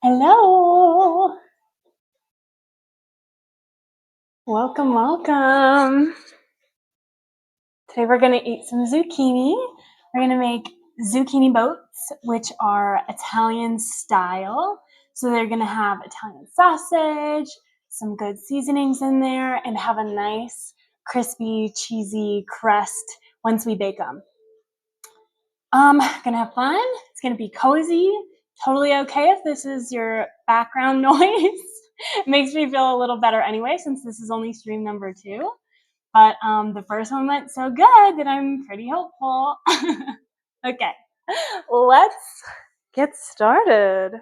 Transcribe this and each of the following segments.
Hello. Welcome, welcome. Today we're going to eat some zucchini. We're going to make zucchini boats, which are Italian style. So they're going to have Italian sausage, some good seasonings in there, and have a nice, crispy, cheesy crust once we bake them. Gonna have fun. It's gonna be cozy. Totally okay if this is your background noise. It makes me feel a little better anyway, since this is only stream number 2. But the first one went so good that I'm pretty hopeful. Okay, let's get started.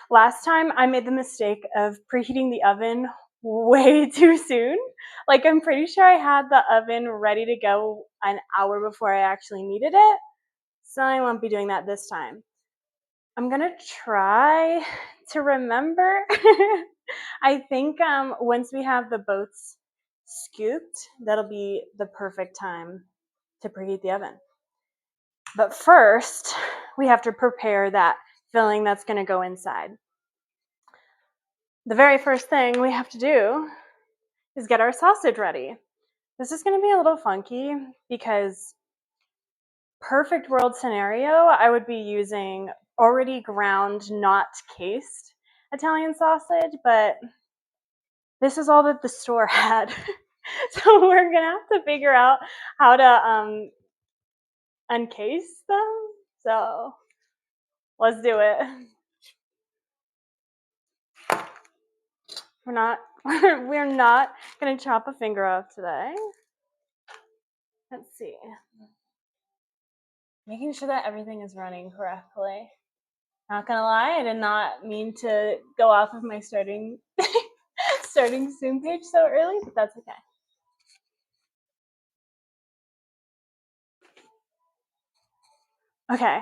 Last time I made the mistake of preheating the oven way too soon. Like, I'm pretty sure I had the oven ready to go an hour before I actually needed it. So I won't be doing that this time. I'm gonna try to remember. I think once we have the boats scooped, that'll be the perfect time to preheat the oven. But first, we have to prepare that filling that's gonna go inside. The very first thing we have to do is get our sausage ready. This is gonna be a little funky because perfect world scenario, I would be using already ground, not cased Italian sausage, but this is all that the store had. So we're gonna have to figure out how to uncase them. So let's do it. We're not gonna chop a finger off today. Let's see. Making sure that everything is running correctly. Not gonna lie, I did not mean to go off of my starting Zoom page so early, but that's okay. Okay.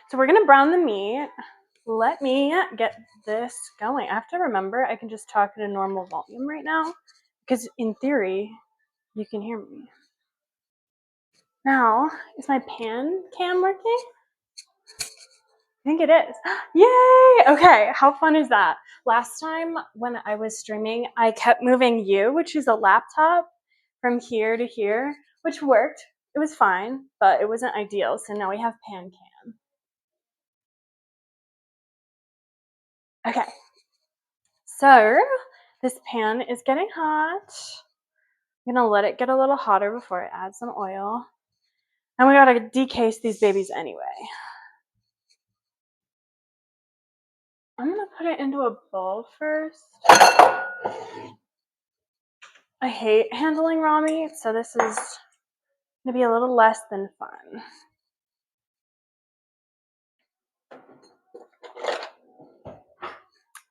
So we're gonna brown the meat. Let me get this going. I have to remember I can just talk at a normal volume right now because in theory you can hear me. Now, is my pan cam working? I think it is. Yay! Okay, how fun is that? Last time when I was streaming, I kept moving you, which is a laptop, from here to here, which worked. It was fine, but it wasn't ideal. So now we have pan cam. Okay, so this pan is getting hot. I'm gonna let it get a little hotter before I add some oil. And we gotta decase these babies anyway. I'm gonna put it into a bowl first. I hate handling raw meat, so this is gonna be a little less than fun.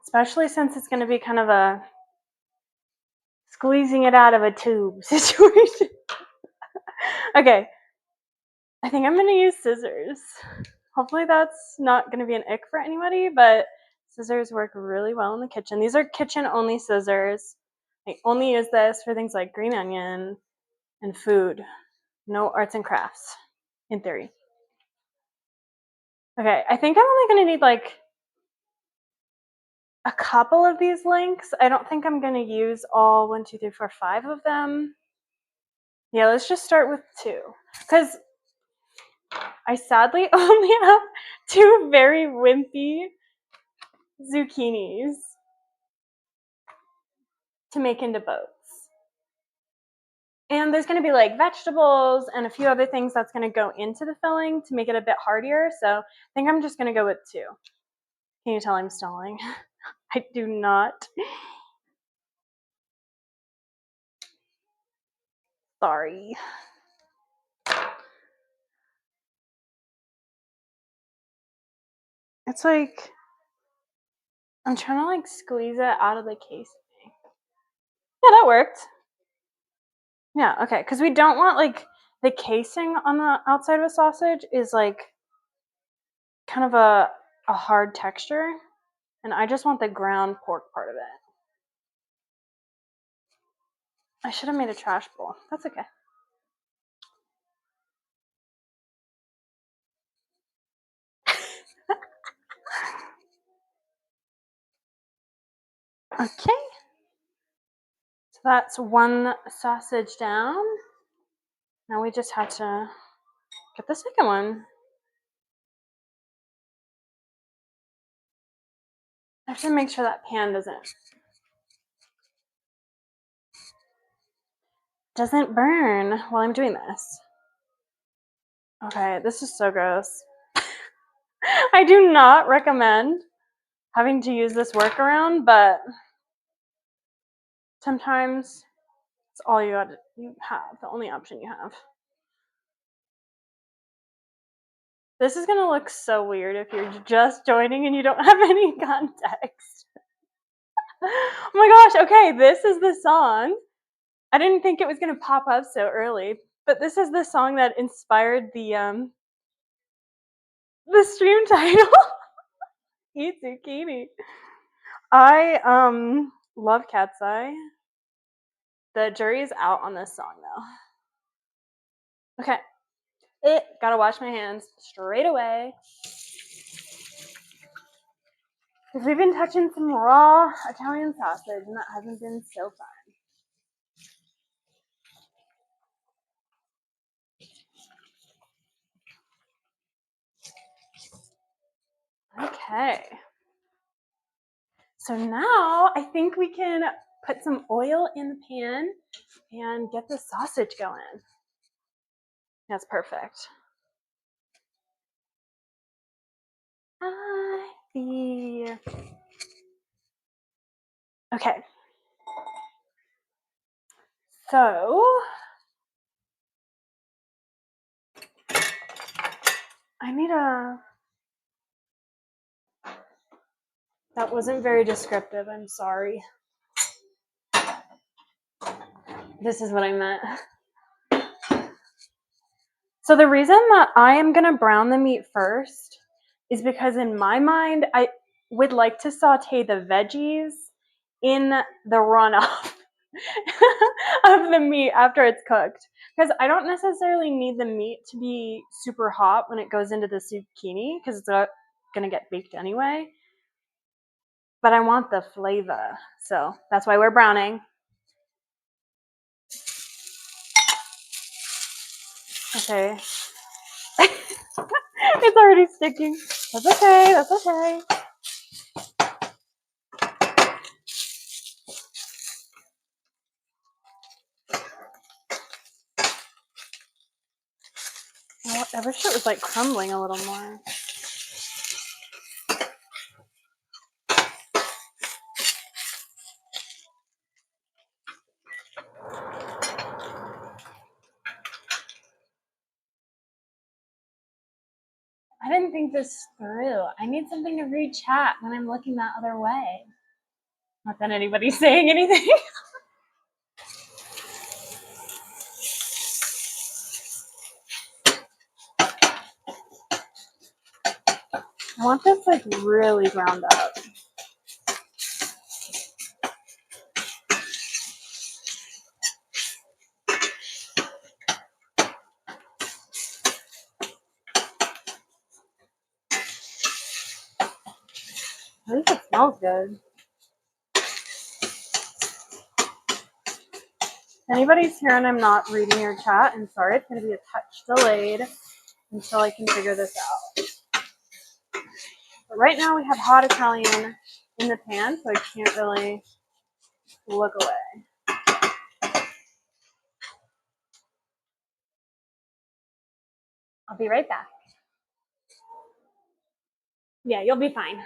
Especially since it's gonna be kind of a squeezing it out of a tube situation. Okay, I think I'm gonna use scissors. Hopefully that's not gonna be an ick for anybody, but scissors work really well in the kitchen. These are kitchen only scissors. I only use this for things like green onion and food. No arts and crafts, in theory. Okay, I think I'm only gonna need like a couple of these links. I don't think I'm gonna use all 1, 2, 3, 4, 5 of them. Yeah, let's just start with 2. Because I sadly only have 2 very wimpy zucchinis to make into boats. And there's going to be like vegetables and a few other things that's going to go into the filling to make it a bit heartier. So I think I'm just going to go with 2. Can you tell I'm stalling? I do not. Sorry. It's like I'm trying to like squeeze it out of the casing. Yeah, that worked. Yeah, okay, because we don't want like the casing on the outside of a sausage is like kind of a hard texture, and I just want the ground pork part of it. I should have made a trash bowl. That's okay. Okay. So that's one sausage down. Now we just have to get the second one. I have to make sure that pan doesn't burn while I'm doing this. Okay, this is so gross. I do not recommend having to use this workaround, but sometimes it's all you have, the only option you have. This is gonna look so weird if you're just joining and you don't have any context. Oh my gosh, okay, this is the song. I didn't think it was gonna pop up so early, but this is the song that inspired the stream title. Eat zucchini. I love KATSEYE. The jury's out on this song though. Okay. Gotta wash my hands straight away. Because we've been touching some raw Italian sausage and that hasn't been so fun. Okay. So now I think we can put some oil in the pan and get the sausage going. That's perfect. I see. Okay. So I need that wasn't very descriptive. I'm sorry. This is what I meant. So the reason that I am going to brown the meat first is because in my mind, I would like to saute the veggies in the runoff of the meat after it's cooked. Because I don't necessarily need the meat to be super hot when it goes into the zucchini because it's going to get baked anyway. But I want the flavor. So that's why we're browning. Okay. It's already sticking. That's okay. That's okay. I wish it was like crumbling a little more. I didn't think this through. I need something to read chat when I'm looking that other way. Not that anybody's saying anything. I want this like really ground up. At least it smells good. If anybody's here and I'm not reading your chat, I'm sorry, it's going to be a touch delayed until I can figure this out. But right now we have hot Italian in the pan, so I can't really look away. I'll be right back. Yeah, you'll be fine.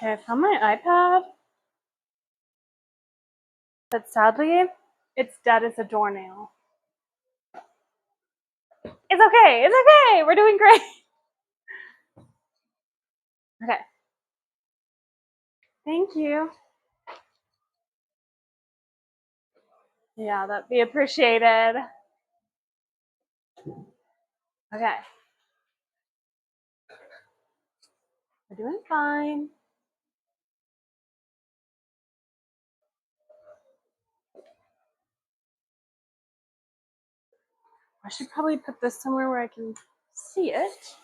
Okay, I found my iPad. But sadly, it's dead as a doornail. It's okay. It's okay. We're doing great. Okay. Thank you. Yeah, that'd be appreciated. Okay. We're doing fine. I should probably put this somewhere where I can see it.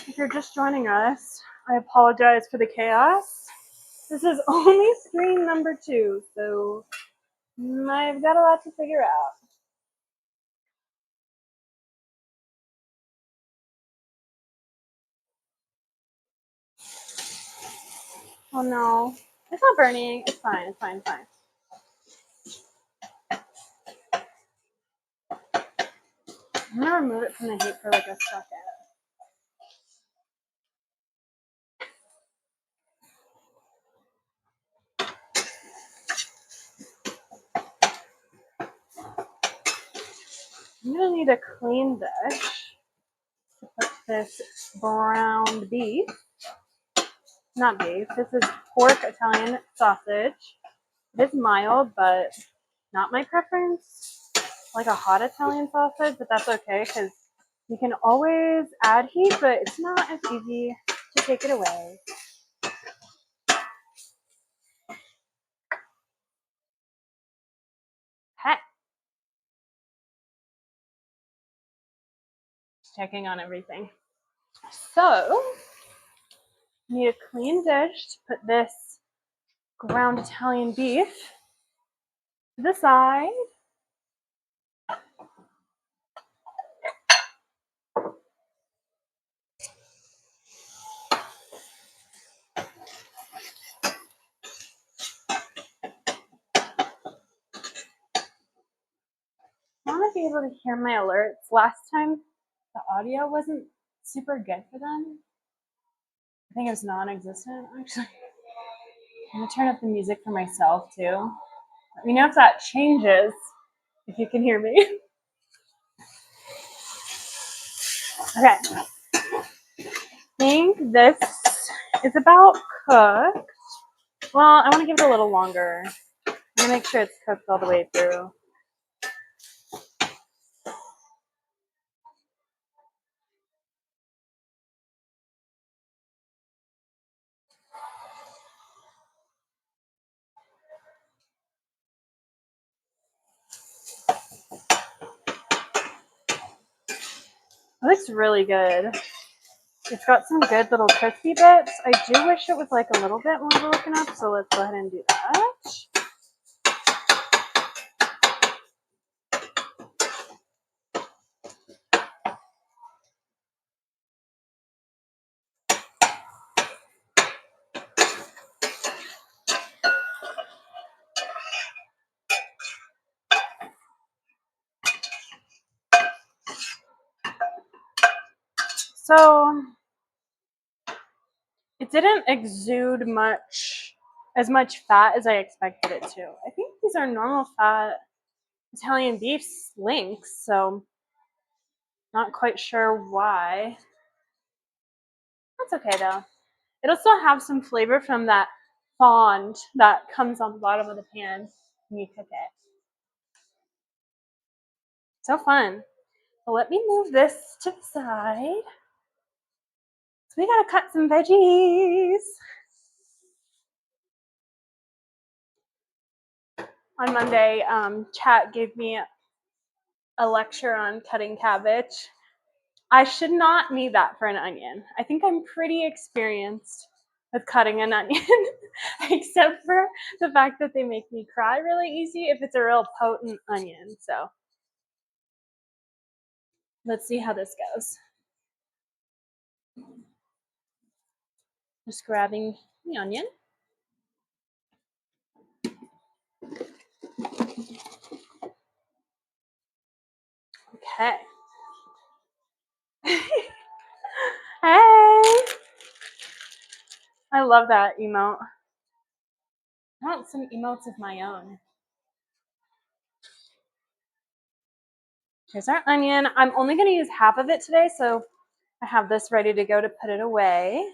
If you're just joining us, I apologize for the chaos. This is only stream number 2, so I've got a lot to figure out. Oh no, it's not burning. It's fine, it's fine, it's fine. I'm gonna remove it from the heat for like a second. I'm gonna need a clean dish to put this browned beef. Not beef, this is pork Italian sausage. It is mild, but not my preference. Like a hot Italian sausage, but that's okay because you can always add heat, but it's not as easy to take it away. Heck. Just checking on everything. So, need a clean dish to put this ground Italian beef to the side. I want to be able to hear my alerts. Last time, the audio wasn't super good for them. I think it was non-existent, actually. I'm going to turn up the music for myself, too. Let me know if that changes, if you can hear me. Okay. I think this is about cooked. Well, I want to give it a little longer. I'm going to make sure it's cooked all the way through. It looks really good. It's got some good little crispy bits. I do wish it was like a little bit more broken up, so let's go ahead and do that. So it didn't exude as much fat as I expected it to. I think these are normal fat Italian beef links, so not quite sure why. That's okay though. It'll still have some flavor from that fond that comes on the bottom of the pan when you cook it. So fun. So let me move this to the side. So we gotta cut some veggies. On Monday, Chat gave me a lecture on cutting cabbage. I should not need that for an onion. I think I'm pretty experienced with cutting an onion, except for the fact that they make me cry really easy if it's a real potent onion. So let's see how this goes. Just grabbing the onion. Okay. Hey! I love that emote. I want some emotes of my own. Here's our onion. I'm only going to use half of it today, so I have this ready to go to put it away.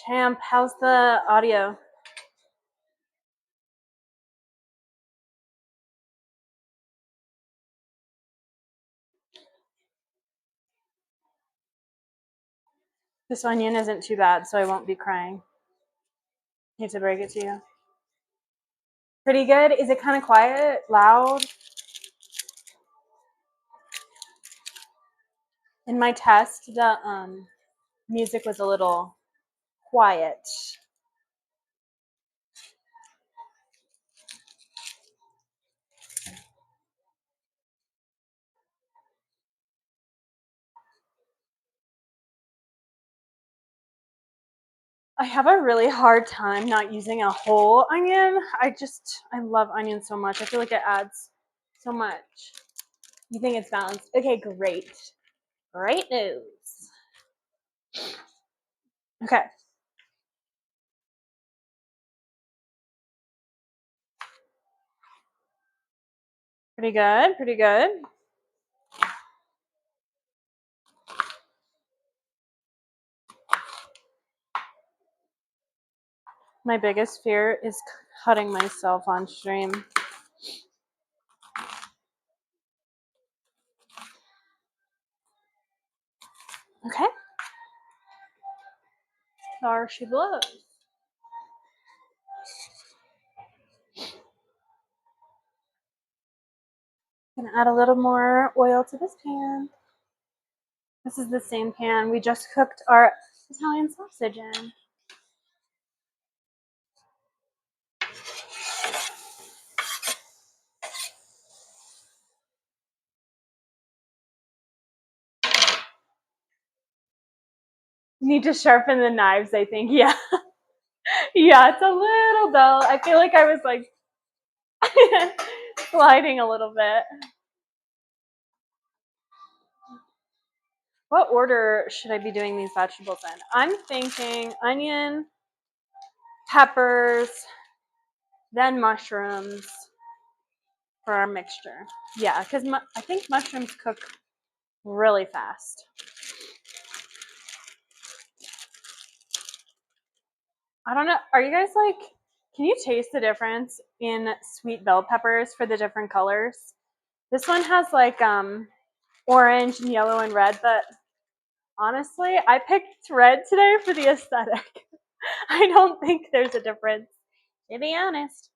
Champ, how's the audio? This onion isn't too bad, so I won't be crying. Hate to break it to you. Pretty good. Is it kind of quiet, loud? In my test, the music was a little quiet. I have a really hard time not using a whole onion. I love onions so much. I feel like it adds so much. You think it's balanced? Okay, great. Great news. Okay. Pretty good, pretty good. My biggest fear is cutting myself on stream. Okay. There she blows. Gonna add a little more oil to this pan. This is the same pan we just cooked our Italian sausage in. Need to sharpen the knives, I think. Yeah. Yeah, it's a little dull. I feel like I was like sliding a little bit. What order should I be doing these vegetables in? I'm thinking onion, peppers, then mushrooms for our mixture. Yeah, because I think mushrooms cook really fast. I don't know. Are you guys like, can you taste the difference in sweet bell peppers for the different colors? This one has like orange and yellow and red, but honestly, I picked red today for the aesthetic. I don't think there's a difference, to be honest.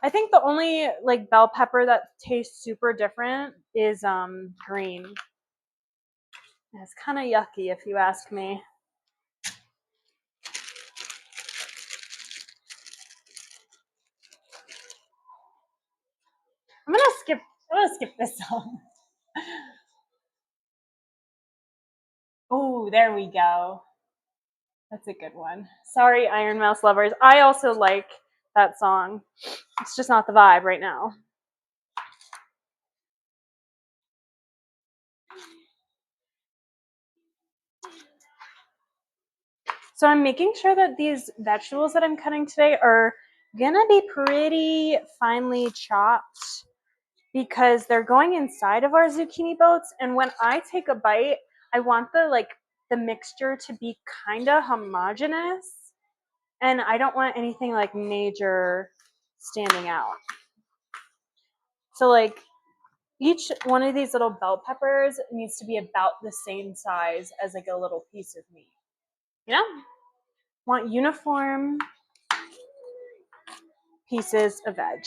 I think the only like bell pepper that tastes super different is green. It's kind of yucky if you ask me. I'm gonna skip this song. Oh, there we go. That's a good one. Sorry, Iron Mouse lovers. I also like that song. It's just not the vibe right now. So I'm making sure that these vegetables that I'm cutting today are gonna be pretty finely chopped because they're going inside of our zucchini boats. And when I take a bite, I want the mixture to be kind of homogenous, and I don't want anything like major standing out. So like each one of these little bell peppers needs to be about the same size as like a little piece of meat. You know? Want uniform pieces of veg.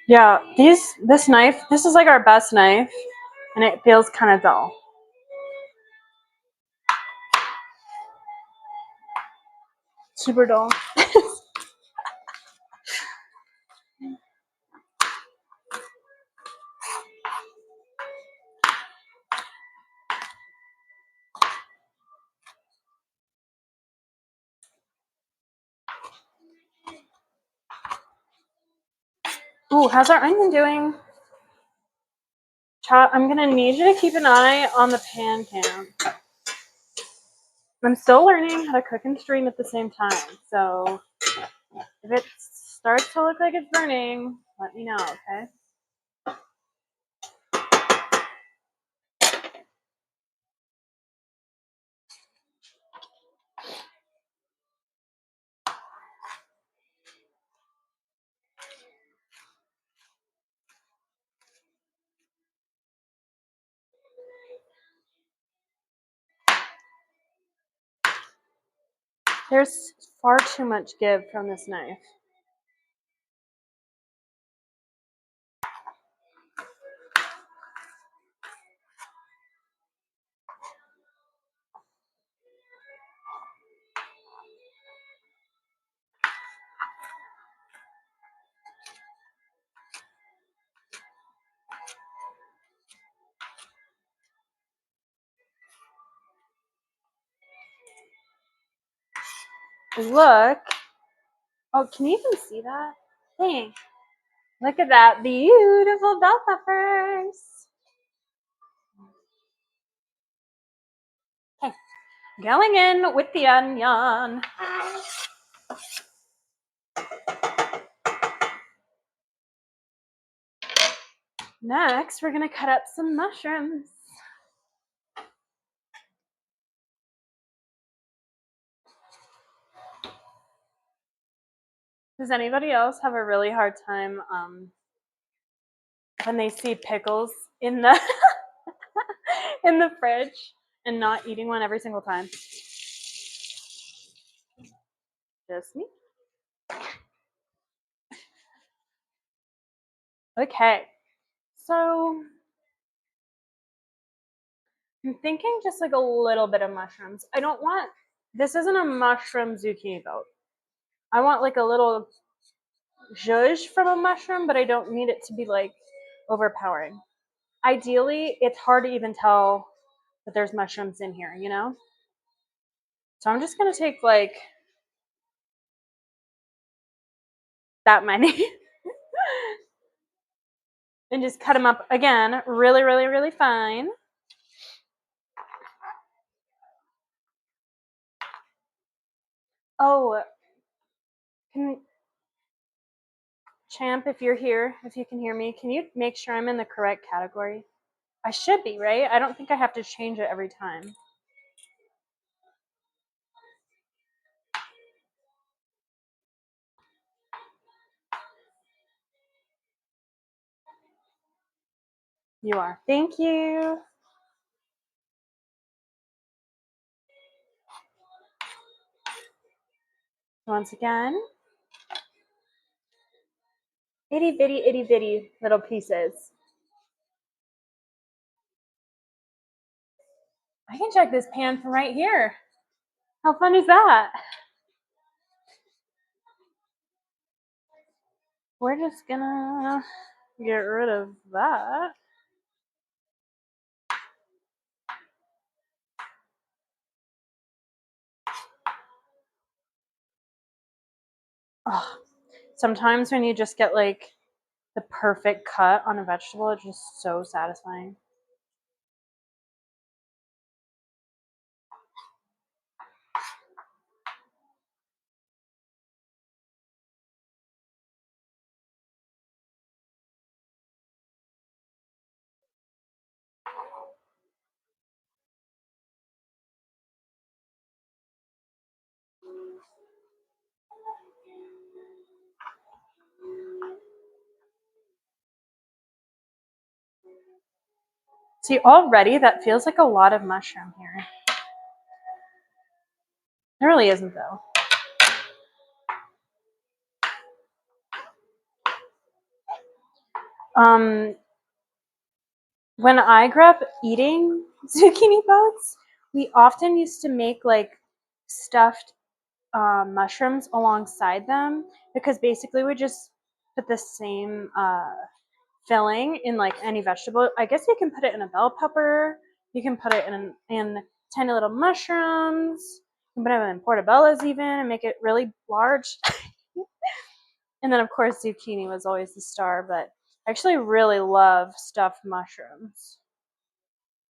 Yeah, this knife, this is like our best knife, and it feels kind of dull. Super dull. Ooh, how's our onion doing? Chat, I'm gonna need you to keep an eye on the pan cam. I'm still learning how to cook and stream at the same time, so if it's starts to look like it's burning, let me know, okay? There's far too much give from this knife. Look. Oh, can you even see that? Dang. Look at that beautiful bell peppers. Okay, going in with the onion. Next, we're gonna cut up some mushrooms. Does anybody else have a really hard time when they see pickles in the in the fridge and not eating one every single time? Just me. Okay, so I'm thinking just like a little bit of mushrooms. I don't want, this isn't a mushroom zucchini boat. I want like a little zhuzh from a mushroom, but I don't need it to be like overpowering. Ideally, it's hard to even tell that there's mushrooms in here, you know? So I'm just gonna take like that many and just cut them up again really, really, really fine. Oh, Champ, if you're here, if you can hear me, can you make sure I'm in the correct category? I should be, right? I don't think I have to change it every time. You are. Thank you. Once again, itty bitty little pieces. I can check this pan from right here. How fun is that? We're just gonna get rid of that. Oh, sometimes when you just get like the perfect cut on a vegetable, it's just so satisfying. See, already that feels like a lot of mushroom here. It really isn't though. When I grew up eating zucchini boats, we often used to make like stuffed mushrooms alongside them because basically we just put the same filling in like any vegetable. I guess you can put it in a bell pepper. You can put it in tiny little mushrooms. You can put it in portobellos even and make it really large. And then of course zucchini was always the star, but I actually really love stuffed mushrooms.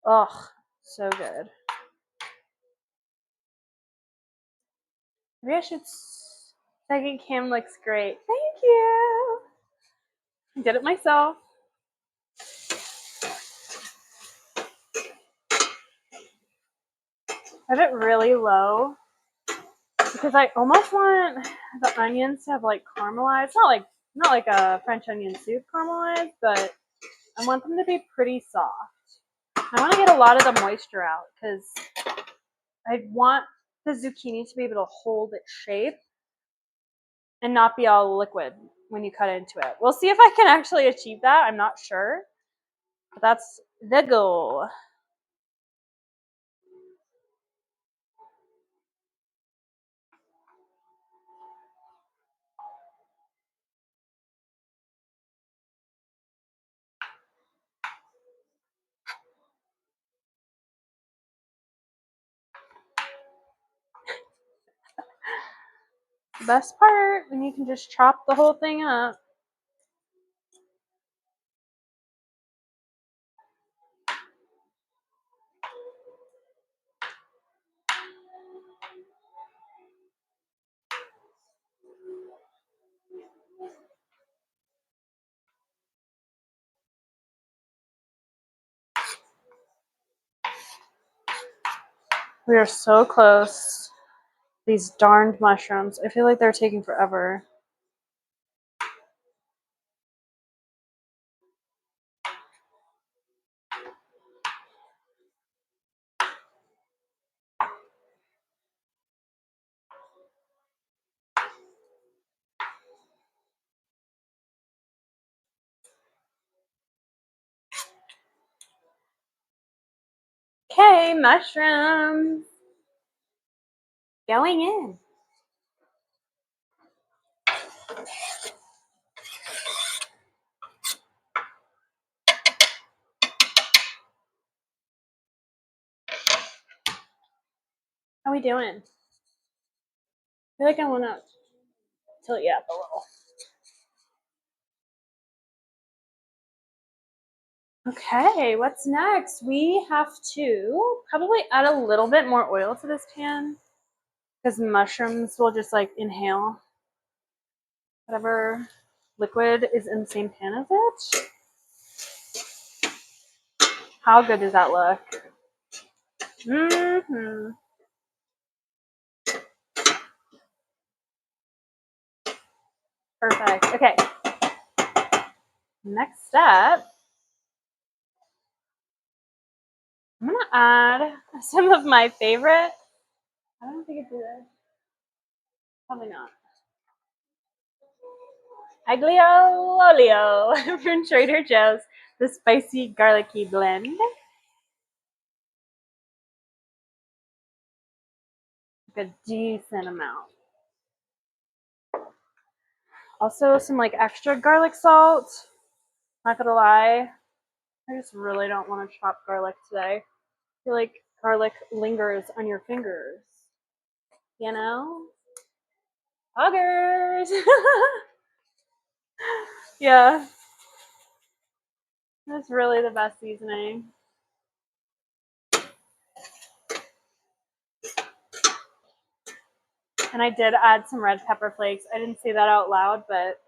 Oh, so good. Maybe I should Second cam looks great. Thank you. I did it myself. I have it really low because I almost want the onions to have like caramelized. Not like a French onion soup caramelized, but I want them to be pretty soft. I want to get a lot of the moisture out because I want the zucchini to be able to hold its shape and not be all liquid when you cut into it. We'll see if I can actually achieve that. I'm not sure, but that's the goal. The best part when you can just chop the whole thing up. We are so close. These darned mushrooms. I feel like they're taking forever. Okay, mushrooms. Going in. How we doing? I feel like I want to tilt you up a little. Okay, what's next? We have to probably add a little bit more oil to this pan because mushrooms will just like inhale whatever liquid is in the same pan as it. How good does that look? Mm-hmm. Perfect. Okay. Next step, I'm gonna add some of my favorite. I don't think I do this. Probably not. Aglio olio from Trader Joe's, the spicy garlicky blend. Like a decent amount. Also, some like extra garlic salt. Not gonna lie, I just really don't want to chop garlic today. I feel like garlic lingers on your fingers. You know? Huggers! Yeah. That's really the best seasoning. And I did add some red pepper flakes. I didn't say that out loud, but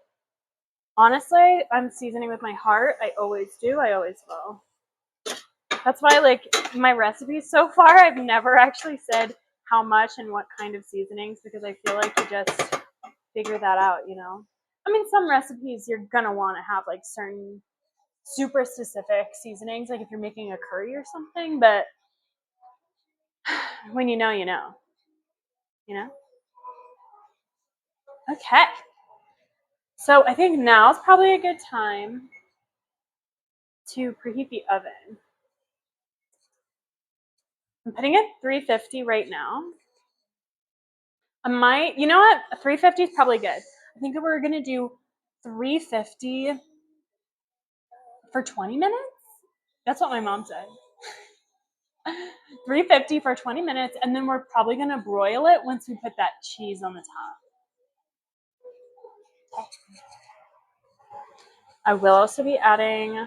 honestly, I'm seasoning with my heart. I always do. I always will. That's why, like, my recipes so far, I've never actually said how much and what kind of seasonings because I feel like you just figure that out, you know? I mean, some recipes you're gonna want to have like certain super specific seasonings, like if you're making a curry or something, but when you know, you know. You know? Okay. So I think now is probably a good time to preheat the oven. I'm putting it 350 right now. I might, you know what? 350 is probably good. I think we're gonna do 350 for 20 minutes. That's what my mom said. 350 for 20 minutes, and then we're probably gonna broil it once we put that cheese on the top. I will also be adding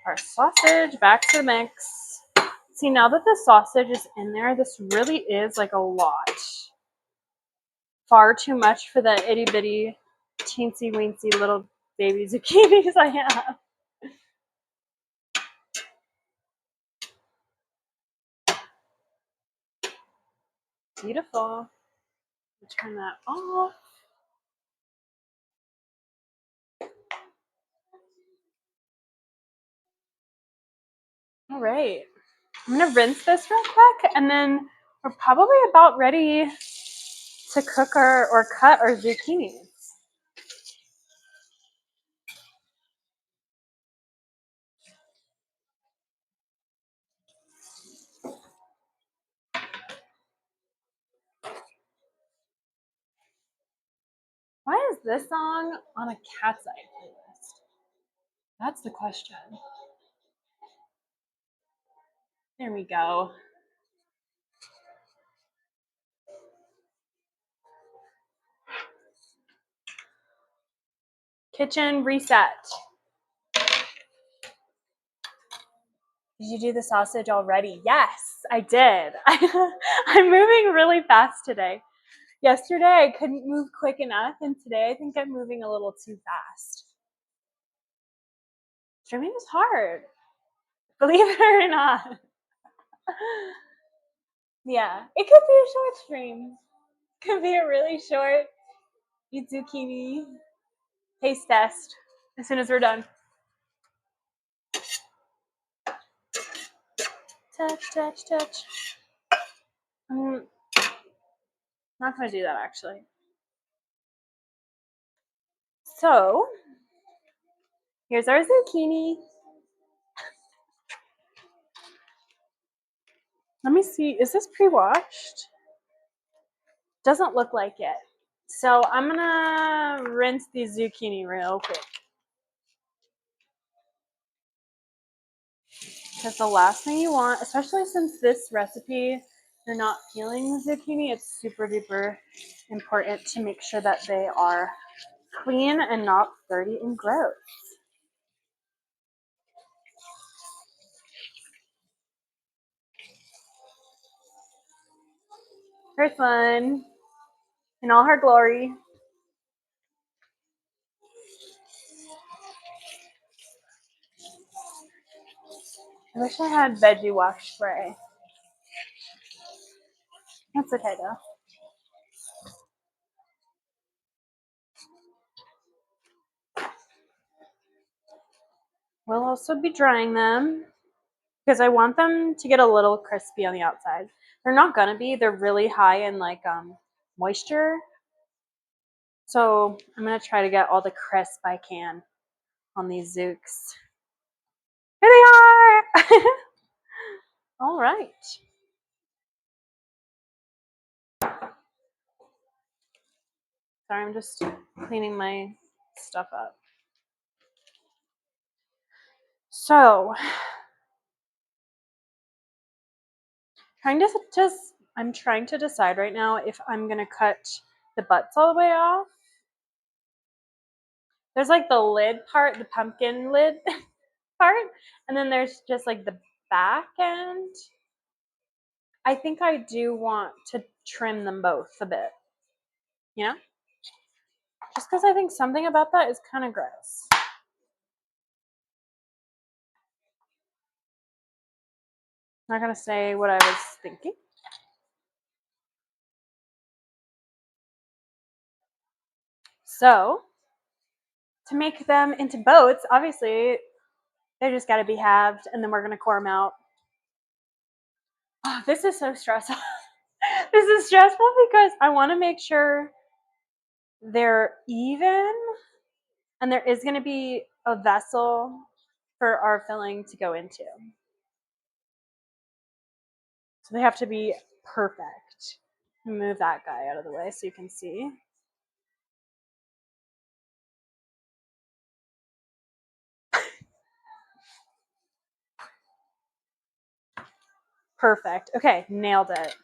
our sausage back to the mix. See, now that the sausage is in there, this really is like a lot. far too much for the itty bitty, teensy weensy little baby zucchinis I have. Beautiful. Turn that off. All right. I'm gonna rinse this real quick, and then we're probably about ready to cook or cut our zucchinis. Why is this song on a KATSEYE playlist? That's the question. There we go. Kitchen reset. Did you do the sausage already? Yes, I did. I'm moving really fast today. Yesterday I couldn't move quick enough, and today I think I'm moving a little too fast. Streaming is hard, believe it or not. Yeah, it could be a short stream. Could be a really short eat zucchini taste test as soon as we're done. Touch, touch, touch. I'm not gonna do that actually. So here's our zucchini. Let me see, is this pre-washed? Doesn't look like it. So I'm gonna rinse the zucchini real quick. Because the last thing you want, especially since this recipe, you're not peeling the zucchini, it's super duper important to make sure that they are clean and not dirty and gross. First one, in all her glory. I wish I had veggie wash spray. That's okay though. We'll also be drying them because I want them to get a little crispy on the outside. They're not gonna be. They're really high in like moisture. So I'm gonna try to get all the crisp I can on these zooks. Here they are! All right. Sorry, I'm just cleaning my stuff up. So, I'm trying to decide right now if I'm gonna cut the butts all the way off. There's like the lid part, the pumpkin lid part, and then there's just like the back end. I think I do want to trim them both a bit, you know? Just because I think something about that is kind of gross. I'm not gonna say what I was thinking. So, to make them into boats, obviously, they just gotta be halved, and then we're gonna core them out. Oh, this is so stressful. This is stressful because I want to make sure they're even, and there is gonna be a vessel for our filling to go into. So they have to be perfect. Move that guy out of the way so you can see. Perfect. Okay, nailed it.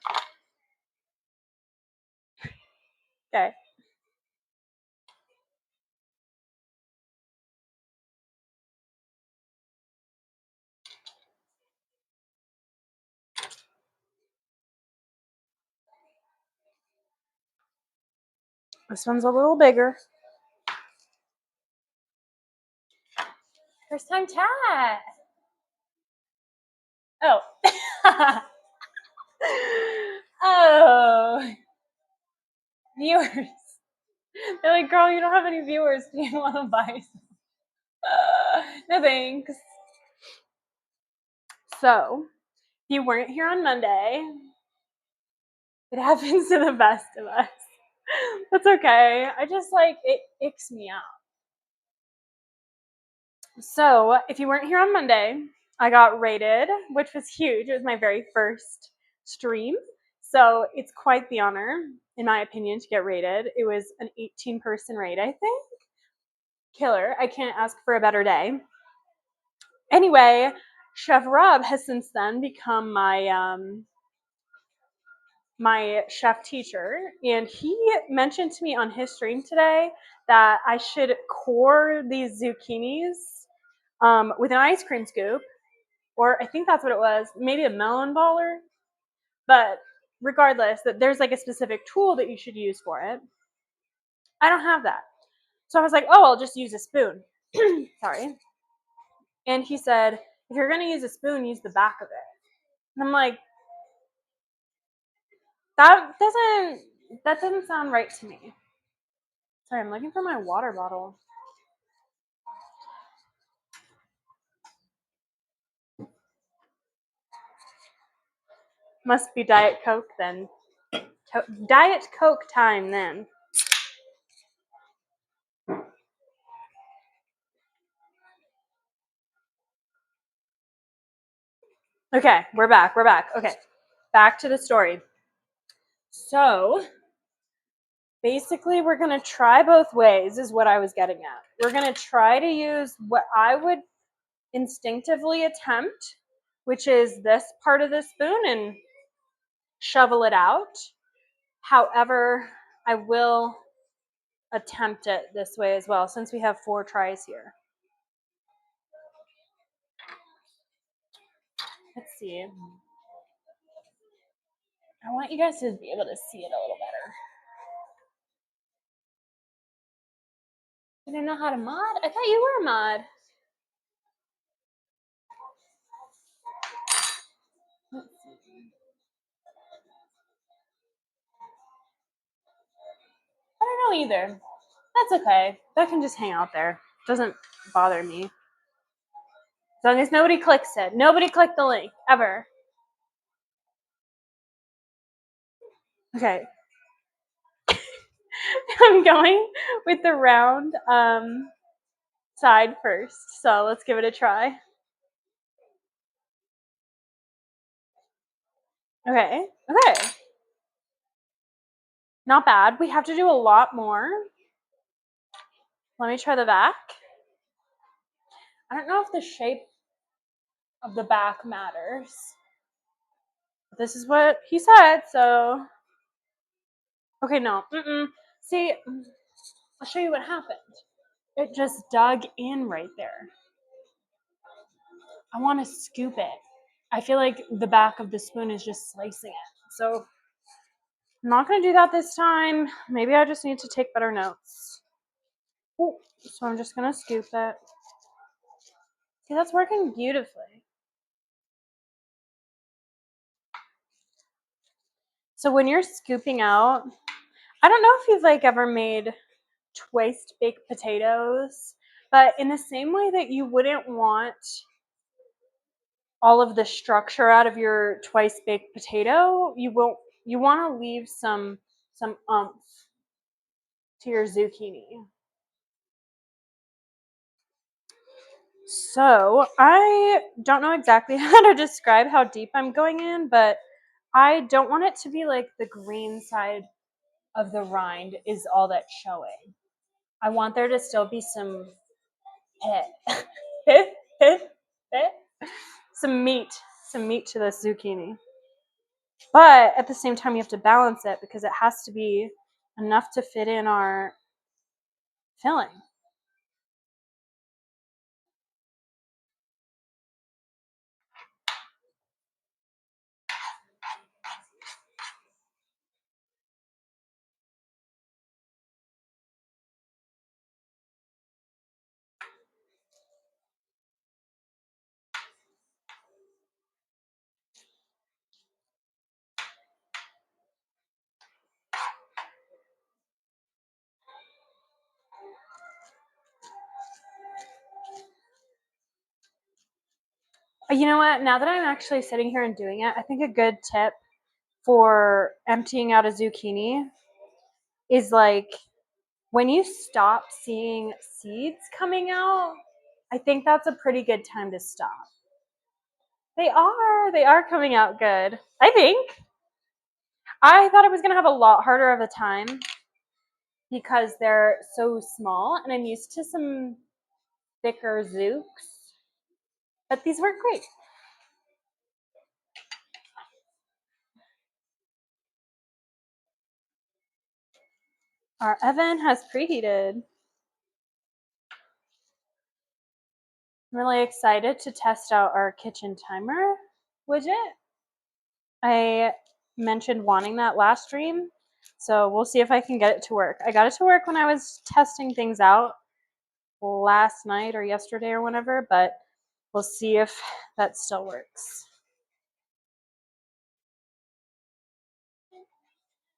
Okay. This one's a little bigger. First time chat. Oh. Oh. Viewers. They're like, girl, you don't have any viewers. Do you want to buy some? No thanks. So, if you weren't here on Monday, it happens to the best of us. That's okay. I just like, it icks me out. So, if you weren't here on Monday, I got rated, which was huge. It was my very first stream. So, it's quite the honor, in my opinion, to get rated. It was an 18-person raid, I think. Killer. I can't ask for a better day. Anyway, Chef Rob has since then become my chef teacher, and he mentioned to me on his stream today that I should core these zucchinis with an ice cream scoop, or I think that's what it was, maybe a melon baller. But regardless, that there's like a specific tool that you should use for it. I don't have that. So I was like, oh, I'll just use a spoon. Sorry. And he said, if you're going to use a spoon, use the back of it. And I'm like, that doesn't sound right to me. Sorry, I'm looking for my water bottle. Must be Diet Coke then. Diet Coke time then. Okay, we're back. Okay, back to the story. So, basically, we're going to try both ways, is what I was getting at. We're going to try to use what I would instinctively attempt, which is this part of the spoon, and shovel it out. However, I will attempt it this way as well, since we have 4 tries here. Let's see. I want you guys to be able to see it a little better. You didn't know how to mod? I thought you were a mod. Let's see. I don't know either. That's okay. That can just hang out there. Doesn't bother me. As long as nobody clicks it. Nobody clicked the link, ever. Okay. I'm going with the round side first. So let's give it a try. Okay. Not bad. We have to do a lot more. Let me try the back. I don't know if the shape of the back matters. But this is what he said, so. Okay, no. See, I'll show you what happened. It just dug in right there. I want to scoop it. I feel like the back of the spoon is just slicing it. So I'm not going to do that this time. Maybe I just need to take better notes. Ooh, so I'm just going to scoop it. See, that's working beautifully. So when you're scooping out, I don't know if you've like ever made twice baked potatoes, but in the same way that you wouldn't want all of the structure out of your twice baked potato, you want to leave some oomph to your zucchini. So I don't know exactly how to describe how deep I'm going in, but I don't want it to be like the green side of the rind is all that's showing. I want there to still be some pit, some meat to the zucchini. But at the same time, you have to balance it because it has to be enough to fit in our filling. You know what? Now that I'm actually sitting here and doing it, I think a good tip for emptying out a zucchini is like when you stop seeing seeds coming out, I think that's a pretty good time to stop. They are coming out good. I think. I thought I was going to have a lot harder of a time because they're so small and I'm used to some thicker zooks. But these work great. Our oven has preheated. I'm really excited to test out our kitchen timer widget. I mentioned wanting that last stream, so we'll see if I can get it to work. I got it to work when I was testing things out last night or yesterday or whenever, but we'll see if that still works.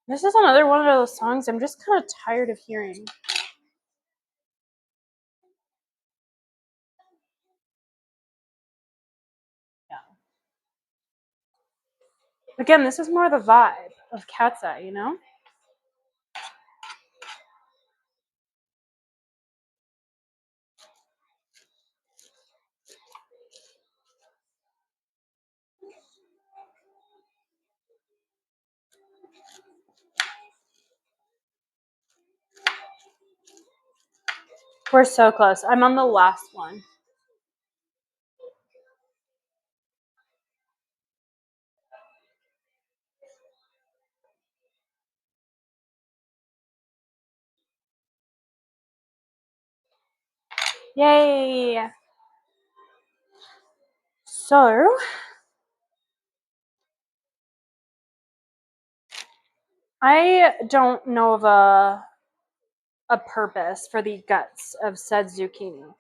This is another one of those songs I'm just kind of tired of hearing. Yeah. Again, this is more the vibe of KATSEYE, you know? We're so close. I'm on the last one. Yay! So, I don't know of a purpose for the guts of said zucchini.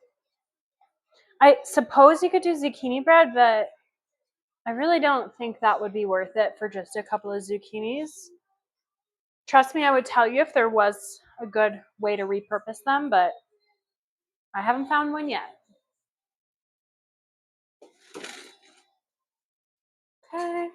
I suppose you could do zucchini bread, but I really don't think that would be worth it for just a couple of zucchinis. Trust me, I would tell you if there was a good way to repurpose them, but I haven't found one yet. Okay.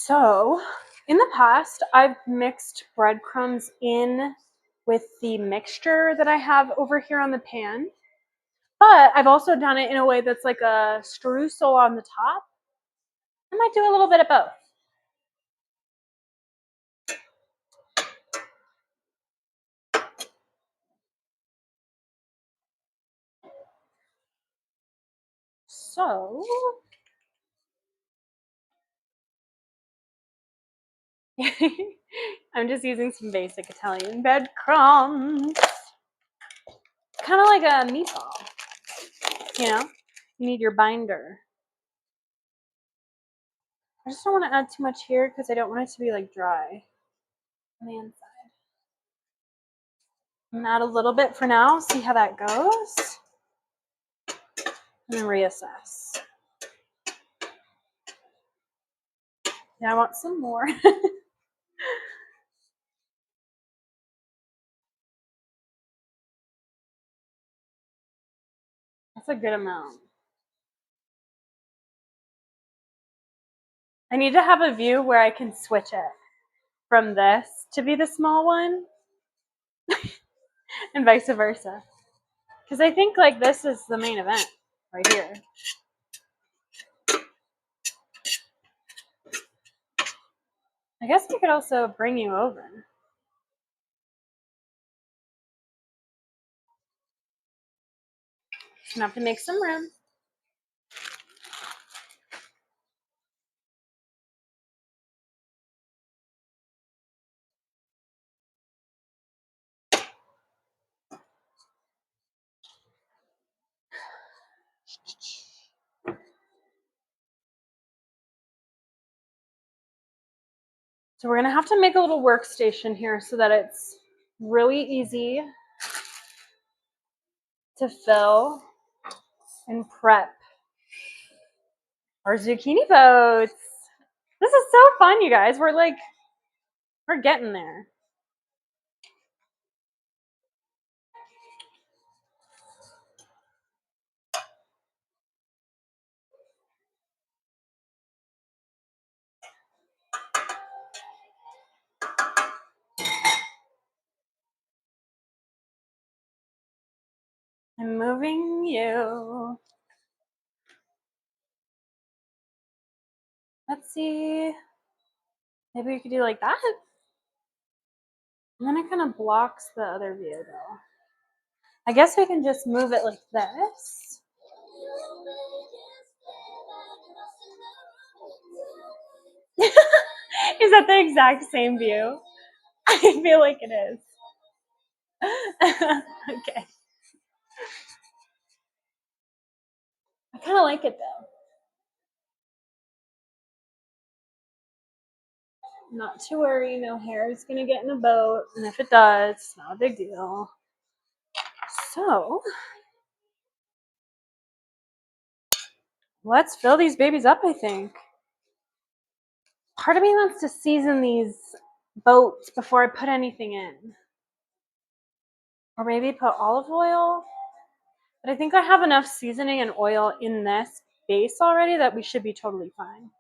So, in the past, I've mixed breadcrumbs in with the mixture that I have over here on the pan. But I've also done it in a way that's like a streusel on the top. I might do a little bit of both. So, I'm just using some basic Italian breadcrumbs. It's kind of like a meatball, you know? You need your binder. I just don't want to add too much here because I don't want it to be like dry on the inside. I'm gonna add a little bit for now, see how that goes, and then reassess. Yeah, I want some more. That's a good amount. I need to have a view where I can switch it from this to be the small one and vice versa. Because I think like this is the main event right here. I guess I could also bring you over. Just gonna have to make some room. So we're gonna have to make a little workstation here so that it's really easy to fill and prep our zucchini boats. This is so fun, you guys. We're getting there. I'm moving you. Let's see. Maybe we could do like that. And then it kind of blocks the other view though. I guess we can just move it like this. Is that the exact same view? I feel like it is. Okay. I kind of like it though. Not to worry, no hair is gonna get in the boat, and if it does, it's not a big deal. So let's fill these babies up, I think. Part of me wants to season these boats before I put anything in. Or maybe put olive oil. But I think I have enough seasoning and oil in this base already that we should be totally fine.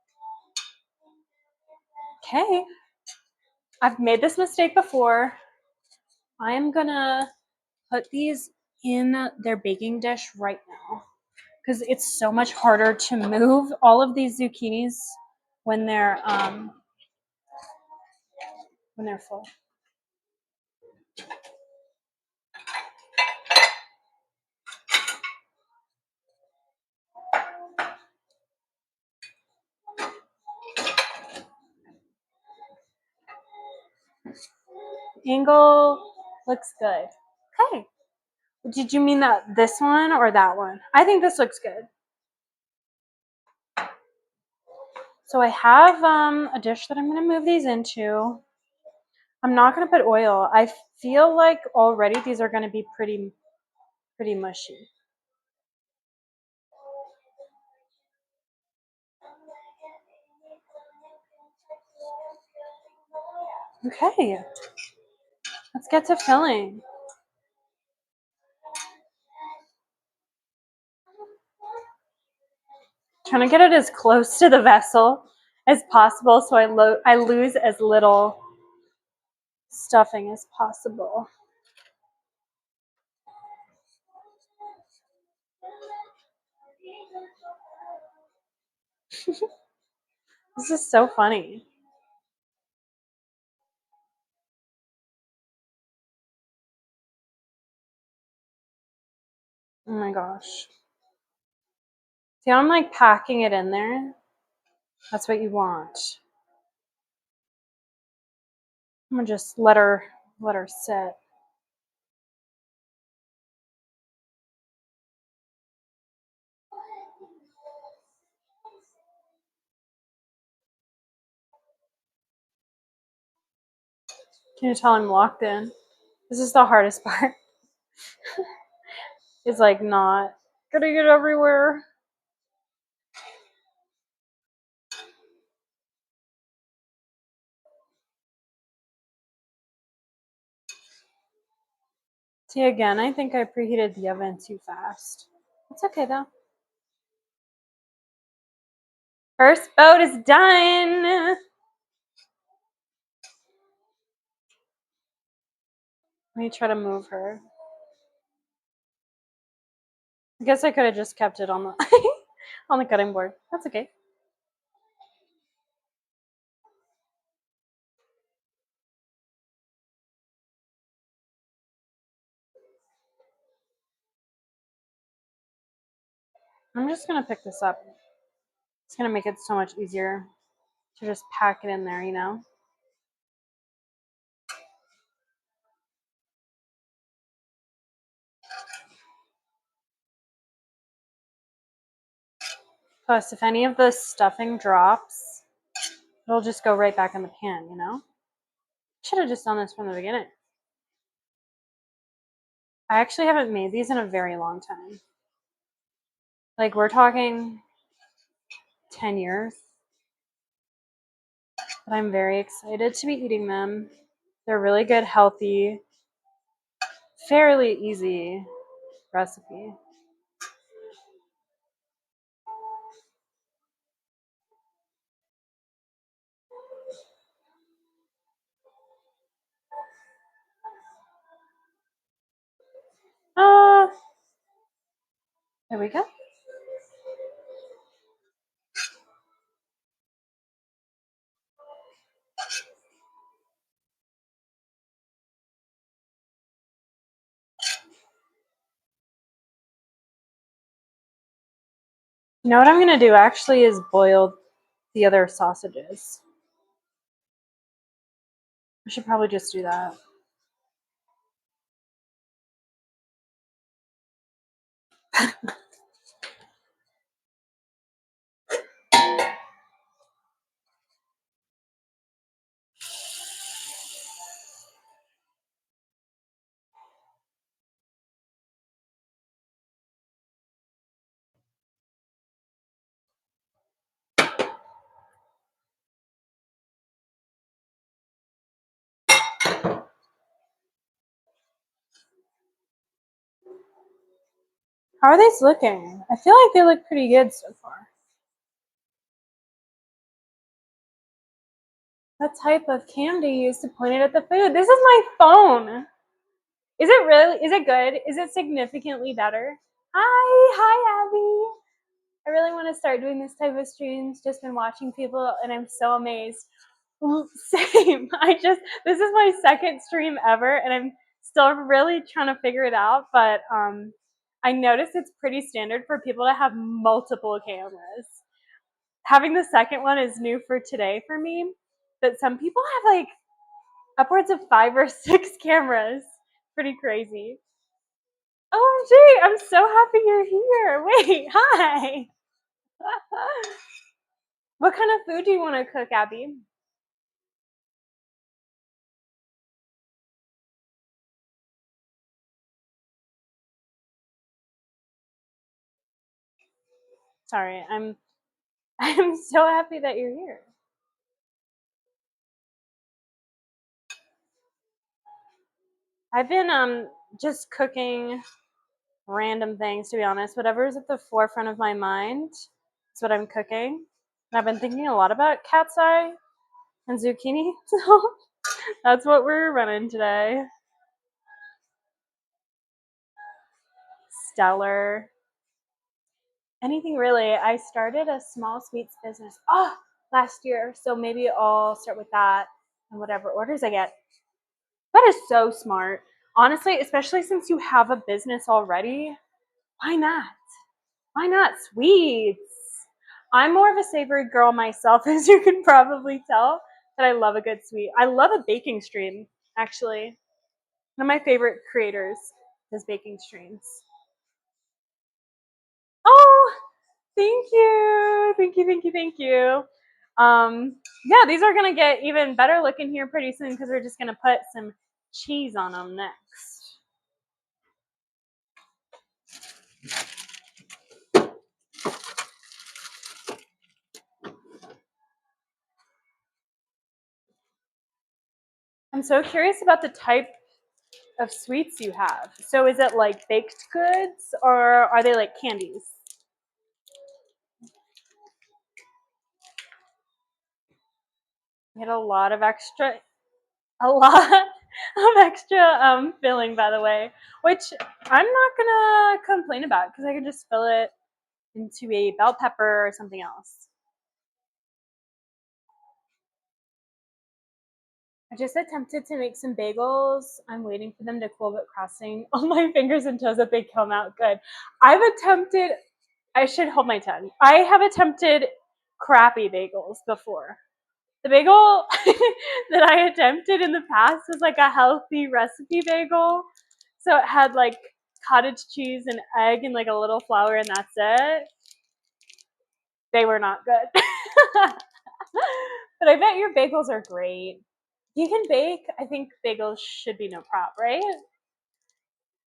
Okay. I've made this mistake before. I am gonna put these in their baking dish right now because it's so much harder to move all of these zucchinis when they're full. Angle looks good. Okay. Did you mean that this one or that one? I think this looks good. So I have a dish that I'm going to move these into. I'm not going to put oil. I feel like already these are going to be pretty mushy. Okay. Let's get to filling. Trying to get it as close to the vessel as possible so I lose as little stuffing as possible. This is so funny. Oh my gosh. See how I'm like packing it in there? That's what you want. I'm gonna just let her sit. Can you tell I'm locked in? This is the hardest part. It's like not gonna get everywhere. See, again, I think I preheated the oven too fast. It's okay though. First boat is done. Let me try to move her. I guess I could have just kept it on the on the cutting board. That's okay. I'm just gonna pick this up. It's gonna make it so much easier to just pack it in there, you know? Plus, if any of the stuffing drops, It'll just go right back in the pan, you know? Should have just done this from the beginning. I actually haven't made these in a very long time. Like, we're talking 10 years. But I'm very excited to be eating them. They're really good, healthy, fairly easy recipe. Uh, there we go. You know what I'm gonna do actually is boil the other sausages. I should probably just do that. How are these looking? I feel like they look pretty good so far. What type of cam do you use to point it at the food? This is my phone. Is it really? Is it good? Is it significantly better? Hi, Abby. I really want to start doing this type of streams. Just been watching people and I'm so amazed. Same. This is my second stream ever and I'm still really trying to figure it out, but I noticed it's pretty standard for people to have multiple cameras. Having the second one is new for today for me, but some people have like upwards of 5 or 6 cameras. Pretty crazy. OMG, I'm so happy you're here. Wait, hi. What kind of food do you want to cook, Abby? Sorry, I'm so happy that you're here. I've been just cooking random things, to be honest. Whatever's at the forefront of my mind is what I'm cooking. And I've been thinking a lot about KATSEYE and zucchini, so that's what we're running today. Stellar. Anything really. I started a small sweets business last year, so maybe I'll start with that and whatever orders I get. That is so smart. Honestly, especially since you have a business already, why not? Why not sweets? I'm more of a savory girl myself, as you can probably tell, but I love a good sweet. I love a baking stream, actually. One of my favorite creators does baking streams. Oh, thank you. Thank you, thank you, thank you. Yeah, these are gonna get even better looking here pretty soon because we're just gonna put some cheese on them next. I'm so curious about the type of sweets you have. So is it like baked goods or are they like candies? We had a lot of extra filling, by the way, which I'm not gonna complain about because I can just fill it into a bell pepper or something else. I just attempted to make some bagels. I'm waiting for them to cool, but crossing all my fingers and toes that they come out good. I should hold my tongue. I have attempted crappy bagels before. The bagel that I attempted in the past was like a healthy recipe bagel. So it had like cottage cheese and egg and like a little flour and that's it. They were not good. But I bet your bagels are great. You can bake. I think bagels should be no prop, right?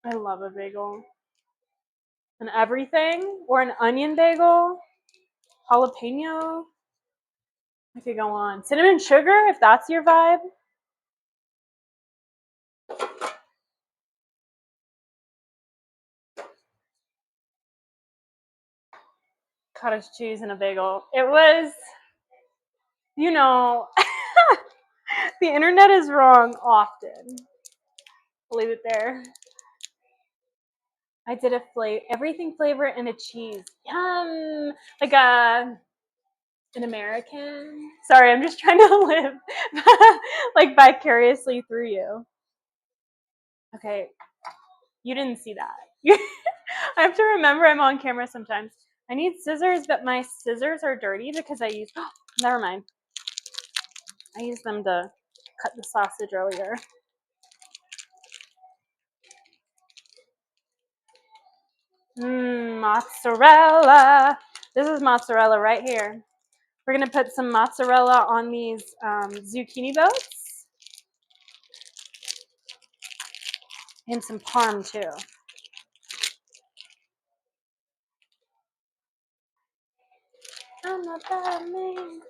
I love a bagel. An everything or an onion bagel, jalapeno. I could go on. Cinnamon sugar, if that's your vibe. Cottage cheese and a bagel. It was, you know, the internet is wrong often. I'll leave it there. I did everything flavor and a cheese. Yum! Like an American. Sorry, I'm just trying to live like vicariously through you. Okay, you didn't see that. I have to remember I'm on camera sometimes. I need scissors, but my scissors are dirty because I used. Never mind. I used them to cut the sausage earlier. Mozzarella. This is mozzarella right here. We're gonna put some mozzarella on these zucchini boats and some parm too. I'm not that mean.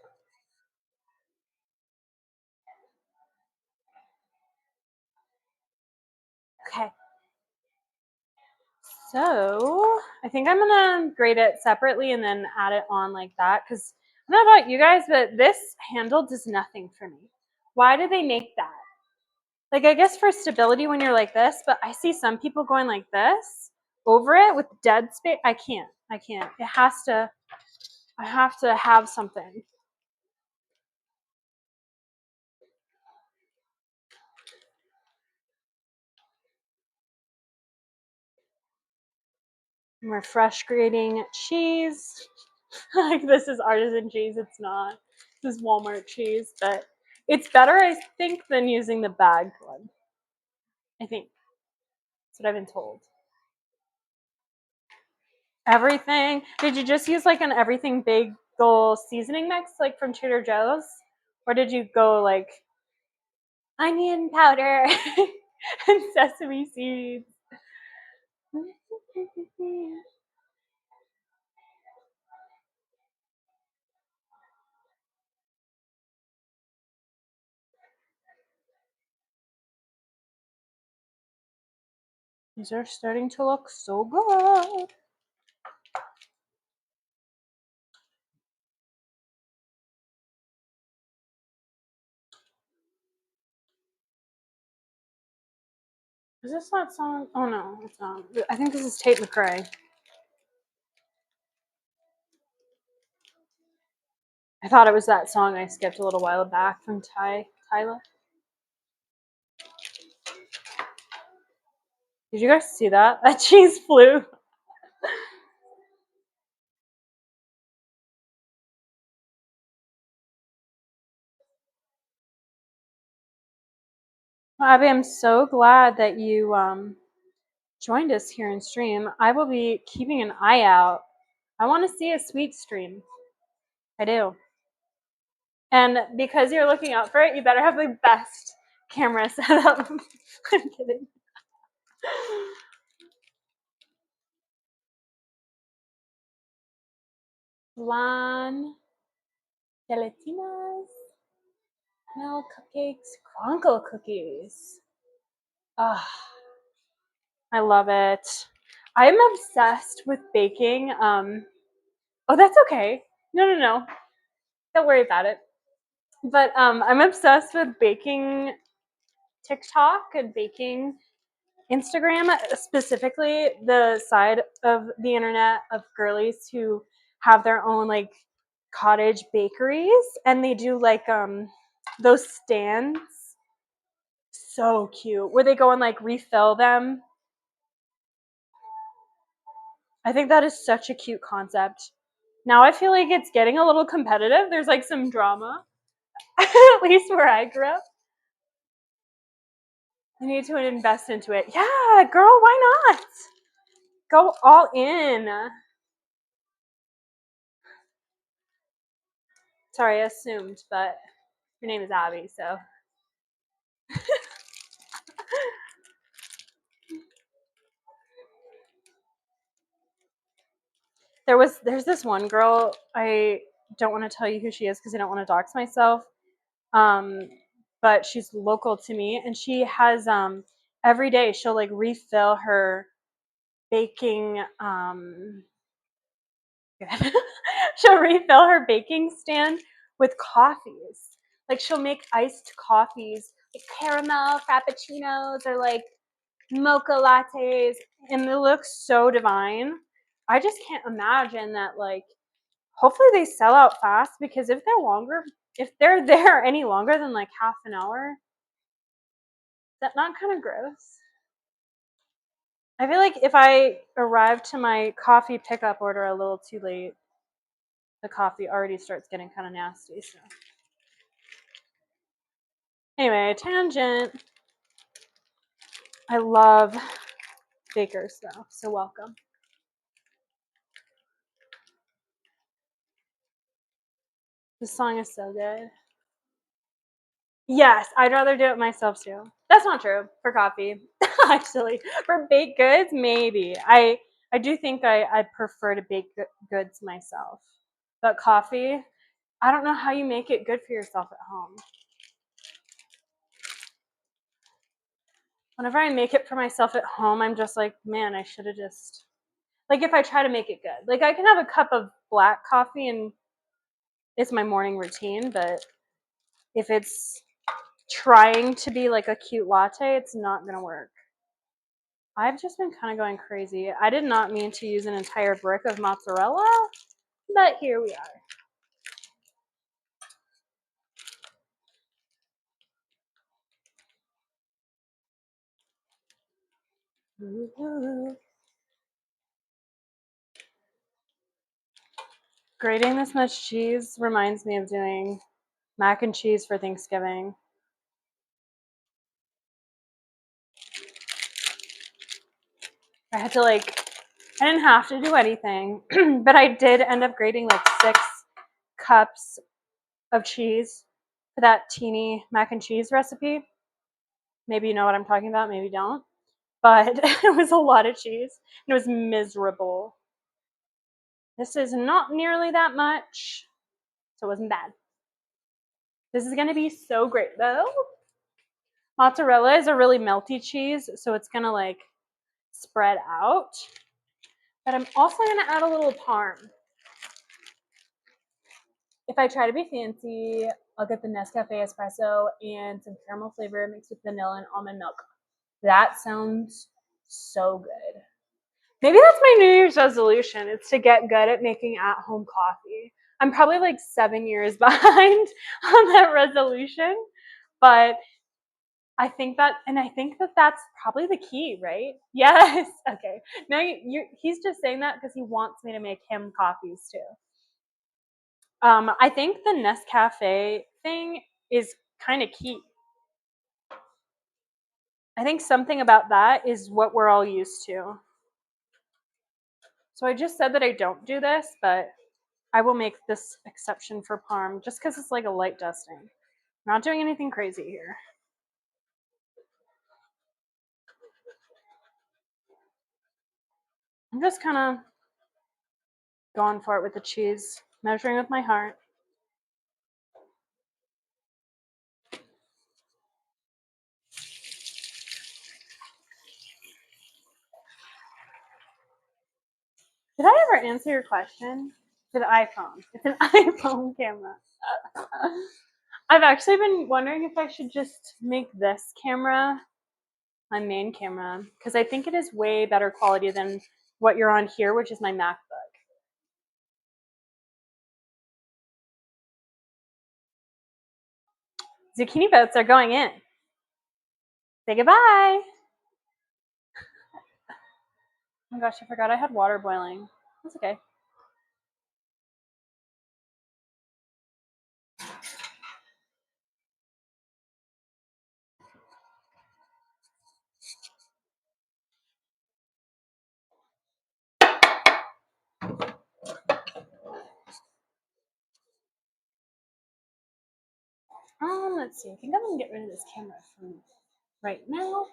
Okay. So I think I'm gonna grate it separately and then add it on like that because I don't know about you guys, but this handle does nothing for me. Why do they make that? Like, I guess for stability when you're like this, but I see some people going like this over it with dead space. I can't. It has to, I have to have something. We're fresh grating cheese. Like, this is artisan cheese. It's not. This is Walmart cheese, but it's better, I think, than using the bagged one. I think. That's what I've been told. Everything. Did you just use like an everything bagel seasoning mix, like from Trader Joe's? Or did you go like onion powder and sesame seeds? These are starting to look so good. Is this that song? Oh no, it's not. I think this is Tate McRae. I thought it was that song I skipped a little while back from Tyler. Did you guys see that? That cheese flew. Well, Abby, I'm so glad that you joined us here in stream. I will be keeping an eye out. I want to see a sweet stream. I do. And because you're looking out for it, you better have the best camera setup. I'm kidding. Flan, gelatinas, milk cupcakes, Kronkel cookies. Ah, I love it. I'm obsessed with baking. Oh, that's okay. No. Don't worry about it. But I'm obsessed with baking TikTok and baking Instagram, specifically the side of the internet of girlies who have their own like cottage bakeries, and they do like those stands. So cute. Where they go and like refill them. I think that is such a cute concept. Now I feel like it's getting a little competitive. There's like some drama, at least where I grew up. I need to invest into it. Yeah, girl, why not? Go all in. Sorry, I assumed, but Your name is Abby, so. There's this one girl, I don't want to tell you who she is because I don't want to dox myself. But she's local to me, and she has every day she'll like refill her baking she'll refill her baking stand with coffees. Like she'll make iced coffees, like caramel frappuccinos or like mocha lattes, and they look so divine. I just can't imagine that. Like, hopefully they sell out fast, because if they're there any longer than like half an hour, is that not kind of gross? I feel like if I arrive to my coffee pickup order a little too late, the coffee already starts getting kind of nasty. So anyway, tangent. I love bakers though, so welcome. This song is so good. Yes, I'd rather do it myself too. That's not true for coffee. Actually, for baked goods, maybe. I do think I prefer to bake goods myself. But coffee, I don't know how you make it good for yourself at home. Whenever I make it for myself at home, I'm just like, man, I should have just, like, if I try to make it good. Like, I can have a cup of black coffee and it's my morning routine, but if it's trying to be like a cute latte, it's not gonna work. I've just been kind of going crazy. I did not mean to use an entire brick of mozzarella, but here we are. Ooh. Grating this much cheese reminds me of doing mac and cheese for Thanksgiving. I had to I didn't have to do anything, but I did end up grating like 6 cups of cheese for that teeny mac and cheese recipe. Maybe you know what I'm talking about, maybe you don't. But it was a lot of cheese. It was miserable. This is not nearly that much, so it wasn't bad. This is going to be so great, though. Mozzarella is a really melty cheese, so it's going to like spread out. But I'm also going to add a little parm. If I try to be fancy, I'll get the Nescafe espresso and some caramel flavor mixed with vanilla and almond milk. That sounds so good. Maybe that's my New Year's resolution. It's to get good at making at-home coffee. I'm probably like 7 years behind on that resolution, but I think that that's probably the key, right? Yes. Okay. Now he's just saying that because he wants me to make him coffees too. I think the Nescafe thing is kind of key. I think something about that is what we're all used to. So I just said that I don't do this, but I will make this exception for parm just because it's like a light dusting. I'm not doing anything crazy here. I'm just kind of going for it with the cheese, measuring with my heart. Did I ever answer your question? It's an iPhone. It's an iPhone camera. I've actually been wondering if I should just make this camera my main camera, because I think it is way better quality than what you're on here, which is my MacBook. Zucchini boats are going in. Say goodbye. Oh my gosh, I forgot I had water boiling. That's okay. Let's see. I think I'm gonna get rid of this camera from right now.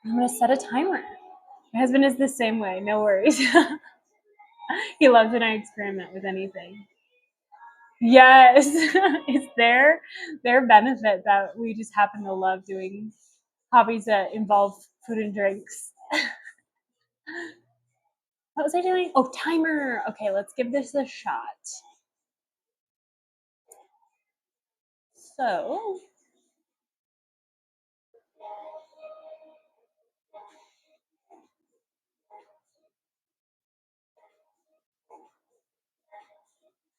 I'm gonna set a timer. My husband is the same way. No worries. He loves when I experiment with anything. Yes, it's their benefit that we just happen to love doing hobbies that involve food and drinks. What was I doing? Oh, timer. Okay, let's give this a shot. So,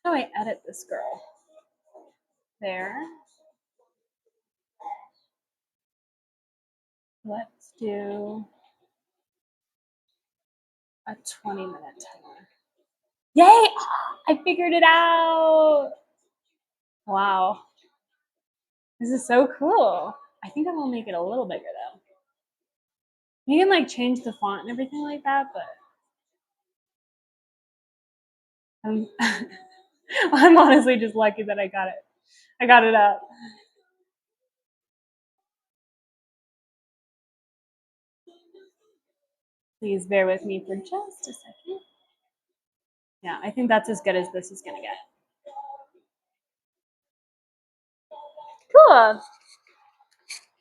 how do I edit this girl? There. Let's do a 20-minute timer. Yay! Oh, I figured it out. Wow. This is so cool. I think I'm gonna make it a little bigger though. You can like change the font and everything like that, but I'm honestly just lucky that I got it. I got it up. Please bear with me for just a second. Yeah, I think that's as good as this is gonna get. Cool.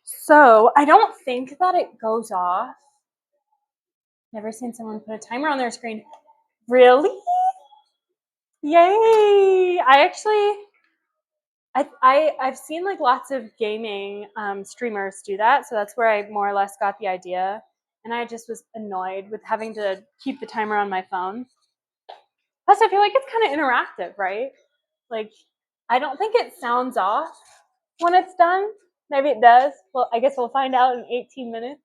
So I don't think that it goes off. Never seen someone put a timer on their screen. Really? Yay! I've seen like lots of gaming streamers do that, so that's where I more or less got the idea. And I just was annoyed with having to keep the timer on my phone. Plus, I feel like it's kind of interactive, right? Like, I don't think it sounds off when it's done. Maybe it does. Well, I guess we'll find out in 18 minutes.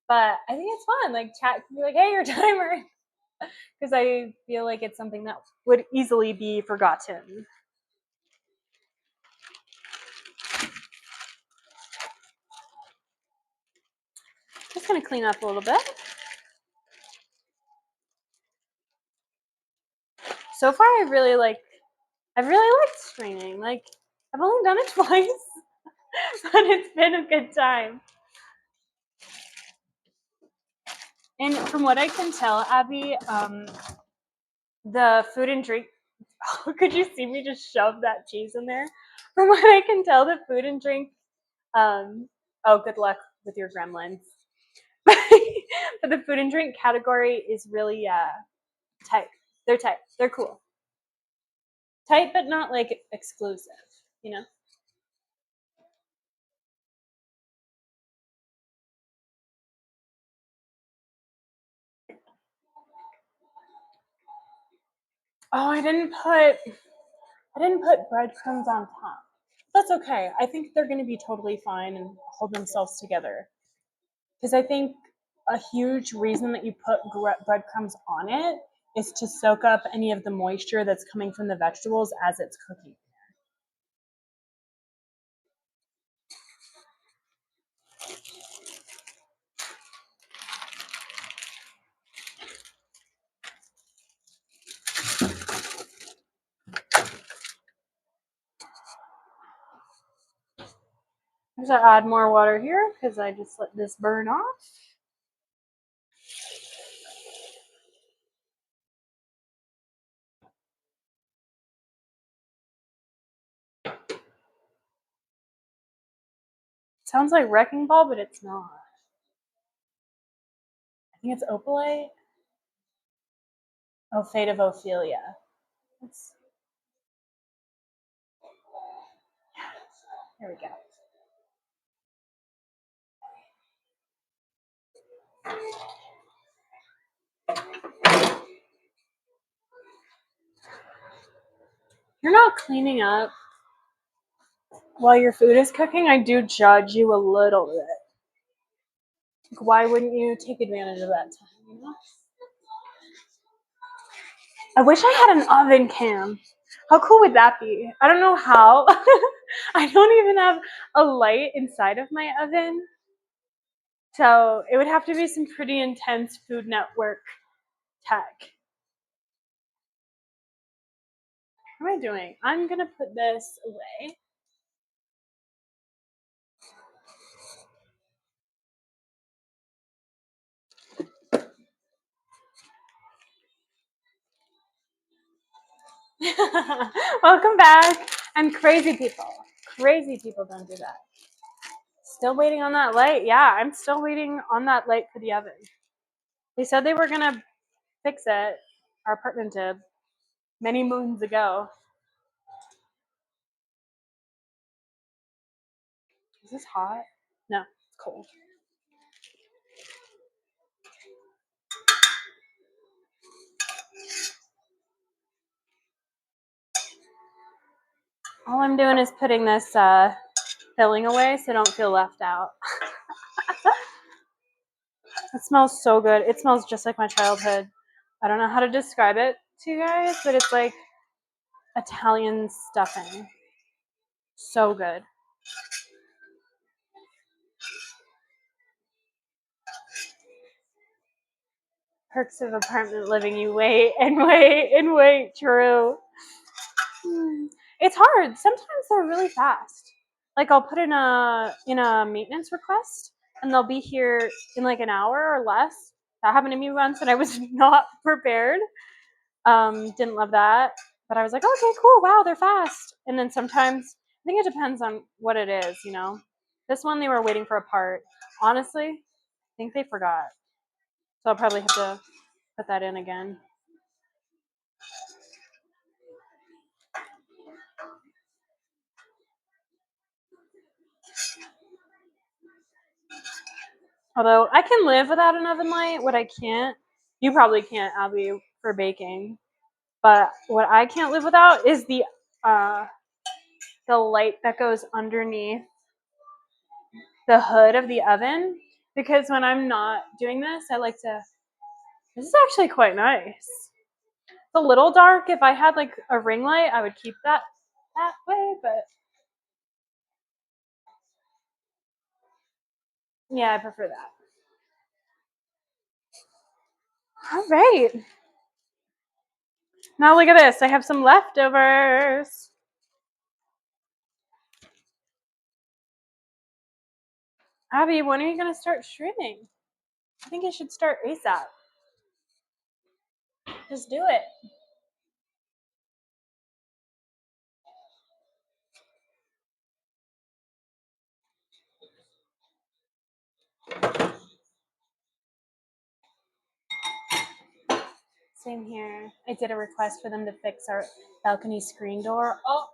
But I think it's fun. Like, chat can be like, hey, your timer. Because I feel like it's something that would easily be forgotten. Just gonna clean up a little bit. So far, I've really liked streaming. Like, I've only done it twice, but it's been a good time. And from what I can tell, Abby, the food and drink. Oh, could you see me just shove that cheese in there? From what I can tell, the food and drink. Oh, good luck with your gremlins. But the food and drink category is really tight. They're tight. They're cool. Tight, but not like exclusive. You know. Oh, I didn't put breadcrumbs on top. That's okay. I think they're going to be totally fine and hold themselves together. Because I think a huge reason that you put breadcrumbs on it is to soak up any of the moisture that's coming from the vegetables as it's cooking. I'm just gonna add more water here because I just let this burn off. Sounds like wrecking ball, but it's not. I think it's opalite. Oh, fate of Ophelia. Let's, here we go. You're not cleaning up while your food is cooking. I do judge you a little bit. Like, why wouldn't you take advantage of that time? You know? I wish I had an oven cam. How cool would that be? I don't know how. I don't even have a light inside of my oven. So it would have to be some pretty intense Food Network tech. What am I doing? I'm gonna put this away. Welcome back. And crazy people. Crazy people don't do that. Still waiting on that light. Yeah, I'm still waiting on that light for the oven. They said they were gonna fix it. Our apartment did many moons ago. Is this hot? No, it's cold. All I'm doing is putting this filling away so I don't feel left out. It smells so good. It smells just like my childhood. I don't know how to describe it to you guys, but it's like Italian stuffing. So good. Perks of apartment living. You wait and wait and wait. True. It's hard. Sometimes they're really fast. Like I'll put in a maintenance request and they'll be here in like an hour or less. That happened to me once and I was not prepared. Didn't love that. But I was like, okay, cool, wow, they're fast. And then sometimes I think it depends on what it is, you know. This one they were waiting for a part. Honestly, I think they forgot. So I'll probably have to put that in again. Although I can live without an oven light, what I can't, you probably can't, Abby, for baking. But what I can't live without is uh, the light that goes underneath the hood of the oven. Because when I'm not doing this, I like to. This is actually quite nice. It's a little dark. If I had like a ring light, I would keep that way. But yeah, I prefer that. All right. Now look at this. I have some leftovers. Abby, when are you going to start streaming? I think I should start ASAP. Just do it. Same here. I did a request for them to fix our balcony screen door. Oh,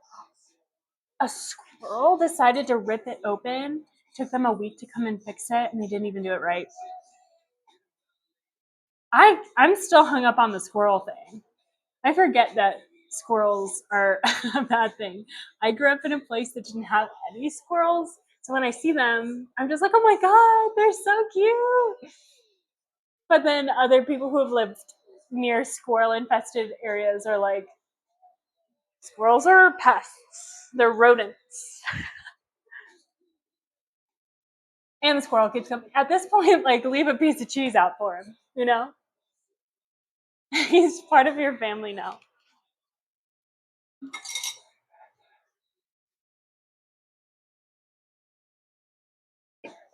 a squirrel decided to rip it open. It took them a week to come and fix it, and they didn't even do it right. I'm still hung up on the squirrel thing. I forget that squirrels are a bad thing. I grew up in a place that didn't have any squirrels, so when I see them, I'm just like, oh my god, they're so cute. But then other people who have lived near squirrel infested areas are like, squirrels are pests. They're rodents. And the squirrel keeps coming. At this point, like, leave a piece of cheese out for him, you know? He's part of your family now.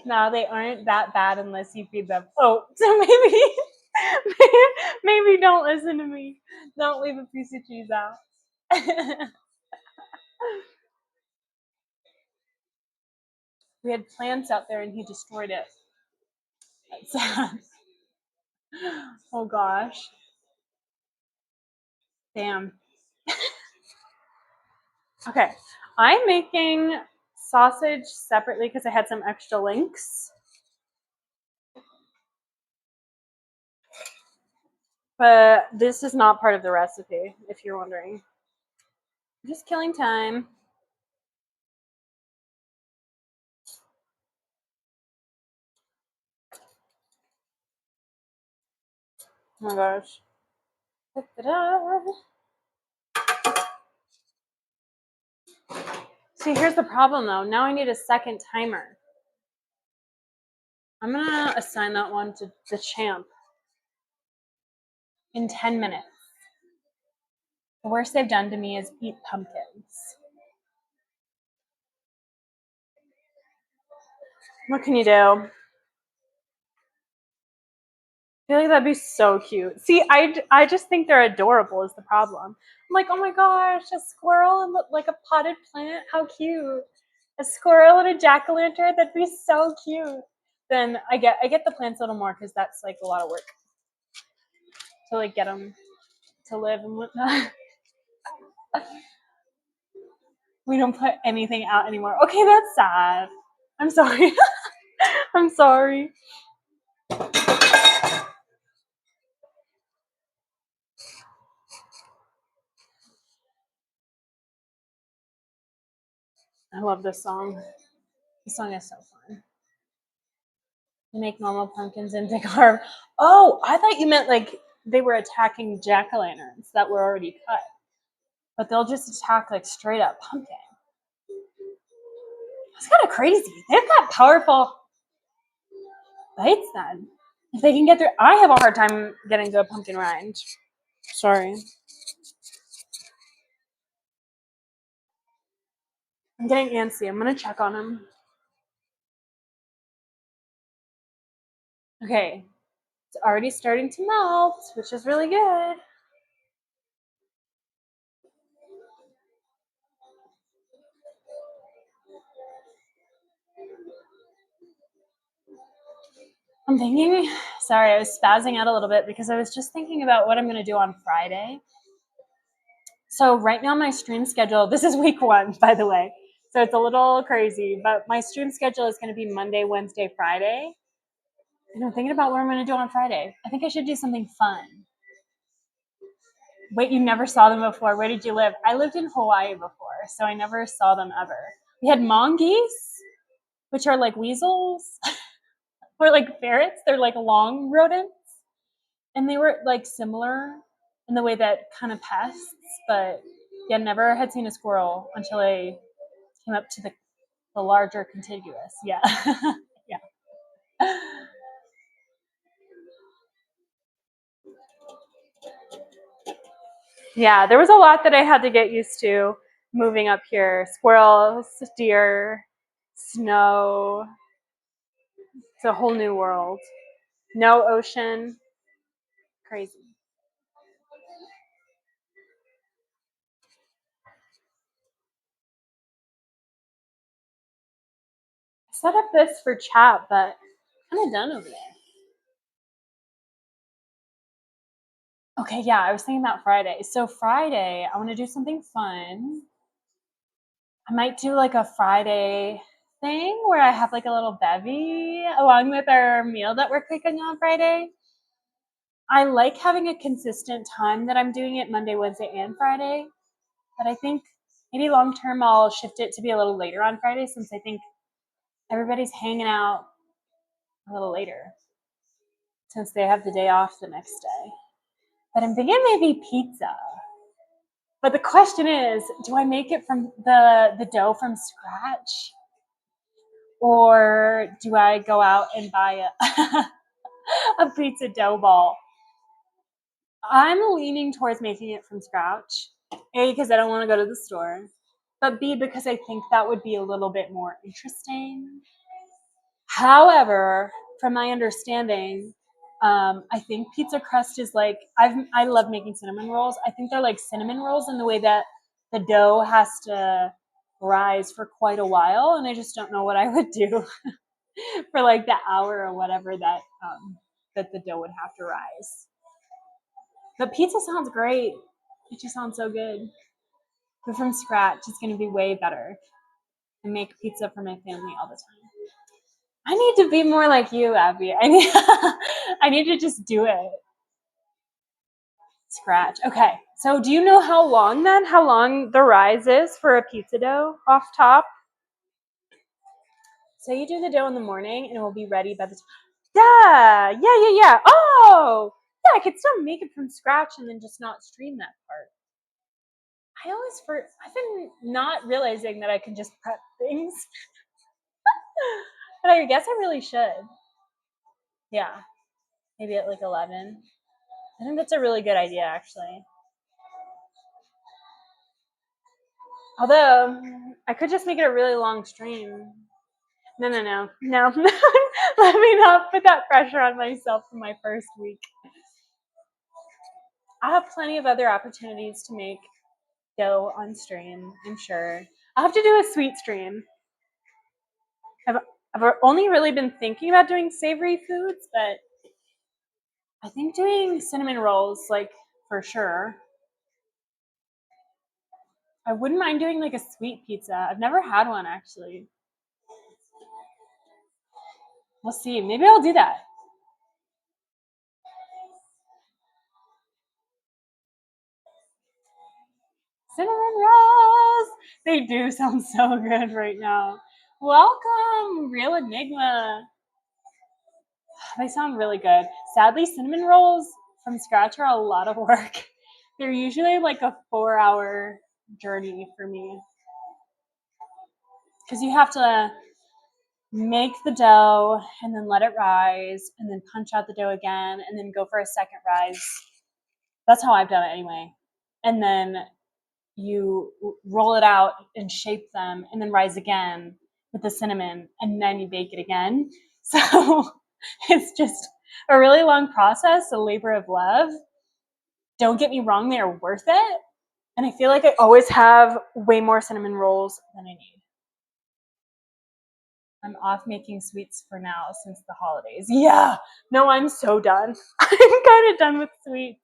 No, they aren't that bad unless you feed them. Oh, so maybe don't listen to me. Don't leave a piece of cheese out. We had plants out there and he destroyed it. That's sad. Oh gosh. Damn. Okay. I'm making sausage separately because I had some extra links. But this is not part of the recipe, if you're wondering. I'm just killing time. Oh my gosh. Da-da-da. See, here's the problem though. Now I need a second timer. I'm gonna assign that one to the champ. in 10 minutes. The worst they've done to me is eat pumpkins. What can you do? I feel like that'd be so cute. See, I just think they're adorable is the problem. I'm like, oh my gosh, a squirrel and like a potted plant. How cute. A squirrel and a jack-o'-lantern. That'd be so cute. Then I get the plants a little more because that's like a lot of work to like get them to live and whatnot. We don't put anything out anymore. Okay, that's sad. I'm sorry. I'm sorry. I love this song. This song is so fun. You make normal pumpkins into carve. Oh, I thought you meant like they were attacking jack-o'-lanterns that were already cut. But they'll just attack like straight up pumpkin. It's kind of crazy. They've got powerful bites then. If they can get through, I have a hard time getting to a pumpkin rind. Sorry. I'm getting antsy. I'm gonna check on him. Okay. It's already starting to melt, which is really good. I'm thinking, sorry, I was spazzing out a little bit because I was just thinking about what I'm going to do on Friday. So right now my stream schedule, this is week 1, by the way. So it's a little crazy, but my stream schedule is going to be Monday, Wednesday, Friday. And I'm thinking about what I'm going to do on Friday. I think I should do something fun. Wait, you never saw them before. Where did you live? I lived in Hawaii before, so I never saw them ever. We had mongoose, which are like weasels, or like ferrets. They're like long rodents. And they were like similar in the way that kind of pests, but yeah, never had seen a squirrel until I came up to the larger contiguous. Yeah. Yeah. Yeah, there was a lot that I had to get used to moving up here. Squirrels, deer, snow. It's a whole new world. No ocean. Crazy. I set up this for chat, but I'm kind of done over there. Okay, yeah, I was thinking about Friday. So Friday, I want to do something fun. I might do like a Friday thing where I have like a little bevy along with our meal that we're cooking on Friday. I like having a consistent time that I'm doing it Monday, Wednesday, and Friday. But I think maybe long term I'll shift it to be a little later on Friday since I think everybody's hanging out a little later since they have the day off the next day. But I'm thinking maybe pizza. But the question is, do I make it from the dough from scratch? Or do I go out and buy a pizza dough ball? I'm leaning towards making it from scratch. A, because I don't want to go to the store. But B, because I think that would be a little bit more interesting. However, from my understanding, I think pizza crust is like I love making cinnamon rolls. I think they're like cinnamon rolls in the way that the dough has to rise for quite a while, and I just don't know what I would do for like the hour or whatever that that the dough would have to rise. But pizza sounds great. It just sounds so good. But from scratch, it's going to be way better. I make pizza for my family all the time. I need to be more like you, Abby. I need to just do it. Scratch. Okay. So do you know how long then? How long the rise is for a pizza dough off top? So you do the dough in the morning and it will be ready by the time. Yeah. Oh, yeah, I could still make it from scratch and then just not stream that part. I've been not realizing that I can just prep things. But I guess I really should. Yeah. Maybe at like 11. I think that's a really good idea, actually. Although, I could just make it a really long stream. No. Let me not put that pressure on myself for my first week. I have plenty of other opportunities to make dough on stream, I'm sure. I'll have to do a sweet stream. I've only really been thinking about doing savory foods, but I think doing cinnamon rolls, like, for sure. I wouldn't mind doing like a sweet pizza. I've never had one, actually. We'll see. Maybe I'll do that. Cinnamon rolls! They do sound so good right now. Welcome, Real Enigma. They sound really good. Sadly, cinnamon rolls from scratch are a lot of work. They're usually like a 4-hour journey for me. Because you have to make the dough and then let it rise and then punch out the dough again and then go for a second rise. That's how I've done it anyway. And then you roll it out and shape them and then rise again with the cinnamon and then you bake it again. So it's just a really long process, a labor of love. Don't get me wrong, they are worth it. And I feel like I always have way more cinnamon rolls than I need. I'm off making sweets for now since the holidays. Yeah, no, I'm so done. I'm kind of done with sweets.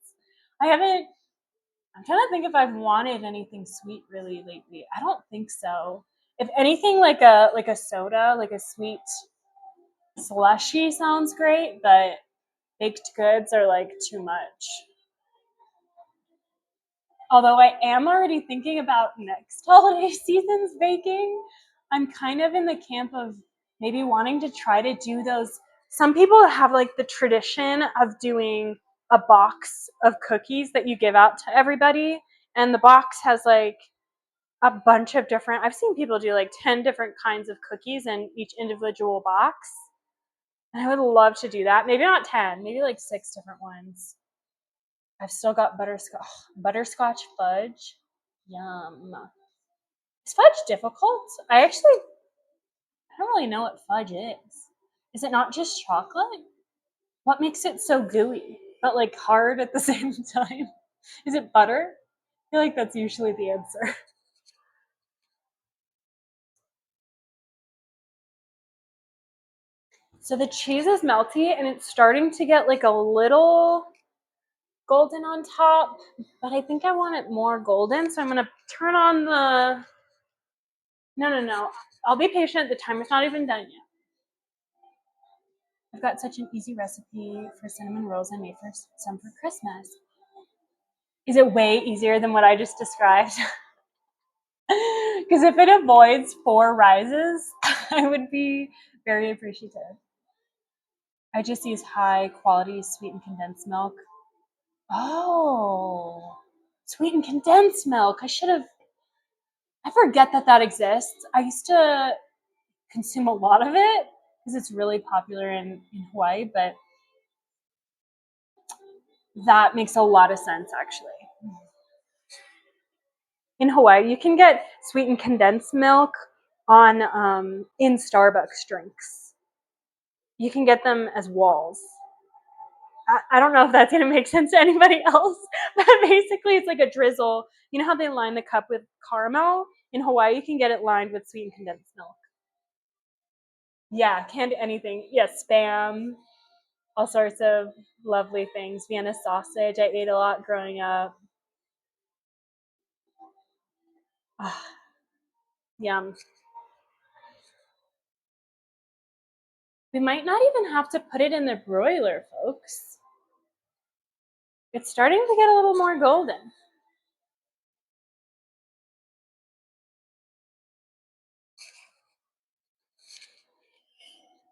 I'm trying to think if I've wanted anything sweet really lately. I don't think so. If anything, like a soda, like a sweet slushy sounds great, but baked goods are like too much. Although I am already thinking about next holiday season's baking, I'm kind of in the camp of maybe wanting to try to do those. Some people have like the tradition of doing a box of cookies that you give out to everybody, and the box has like a bunch of different, I've seen people do like 10 different kinds of cookies in each individual box. And I would love to do that. Maybe not 10, maybe like 6 different ones. I've still got butterscotch fudge. Yum. Is fudge difficult? I don't really know what fudge is. Is it not just chocolate? What makes it so gooey, but like hard at the same time? Is it butter? I feel like that's usually the answer. So the cheese is melty and it's starting to get like a little golden on top, but I think I want it more golden, so I'm gonna turn on the. No. I'll be patient. The timer's not even done yet. I've got such an easy recipe for cinnamon rolls I made for some for Christmas. Is it way easier than what I just described? Because if it avoids 4 rises, I would be very appreciative. I just use high quality sweetened condensed milk. Oh, sweetened condensed milk. I forget that exists. I used to consume a lot of it because it's really popular in Hawaii, but that makes a lot of sense actually. In Hawaii, you can get sweetened condensed milk on in Starbucks drinks. You can get them as walls. I don't know if that's going to make sense to anybody else, but basically it's like a drizzle. You know how they line the cup with caramel? In Hawaii, you can get it lined with sweetened condensed milk. Yeah, can't do anything. Yeah, Spam, all sorts of lovely things. Vienna sausage, I ate a lot growing up. Ah, yum. We might not even have to put it in the broiler, folks. It's starting to get a little more golden.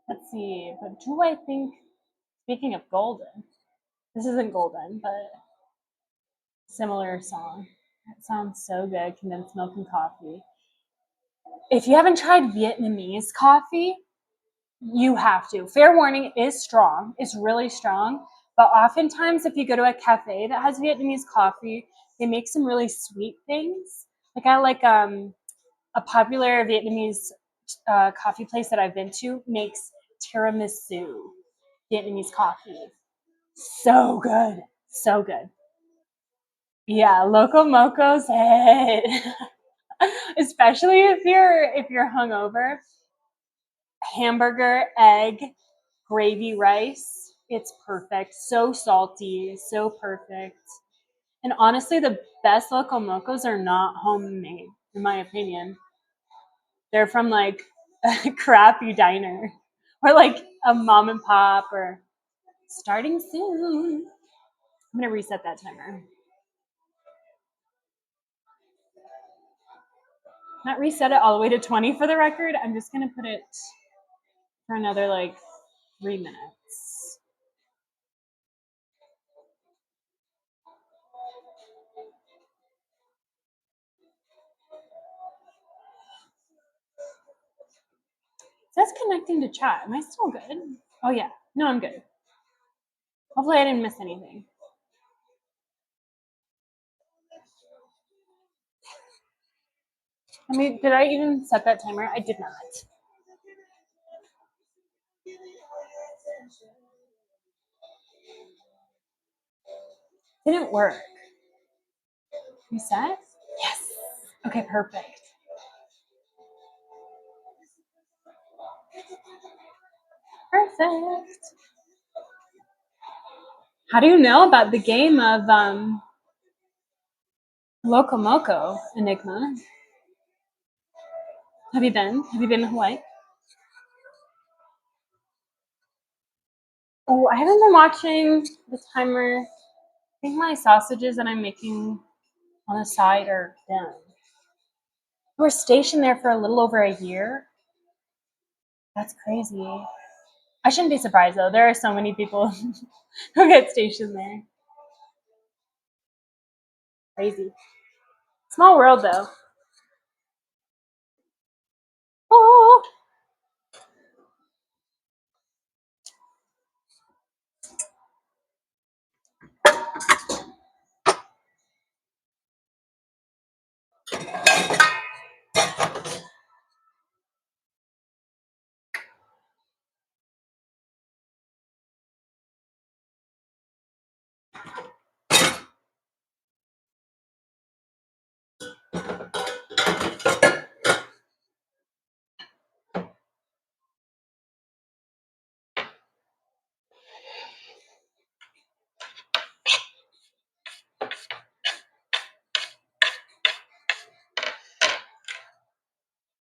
Let's see, but do I think, speaking of golden, this isn't golden, but similar song. It sounds so good, condensed milk and coffee. If you haven't tried Vietnamese coffee, you have to. Fair warning, it is strong. It's really strong, But oftentimes, if you go to a cafe that has Vietnamese coffee, they make some really sweet things. Like I like a popular Vietnamese coffee place that I've been to makes tiramisu Vietnamese coffee. So good, so good. Yeah, local mocos hit. Especially if you're hungover. Hamburger, egg, gravy, rice. It's perfect. So salty, so perfect. And honestly, the best local mocos are not homemade, in my opinion. They're from like a crappy diner or like a mom and pop or starting soon. I'm gonna reset that timer. Not reset it all the way to 20 for the record. I'm just gonna put it for another like 3 minutes. It says connecting to chat. Am I still good? Oh yeah. No, I'm good. Hopefully I didn't miss anything. I mean, did I even set that timer? I did not. Didn't work. Reset? Yes. Okay, perfect. Perfect. How do you know about the game of Loco Moco Enigma? Have you been? Have you been to Hawaii? Oh, I haven't been watching the timer. I think my sausages that I'm making on the side are done. We're stationed there for a little over a year. That's crazy. I shouldn't be surprised though. There are so many people who get stationed there. Crazy. Small world though. Oh,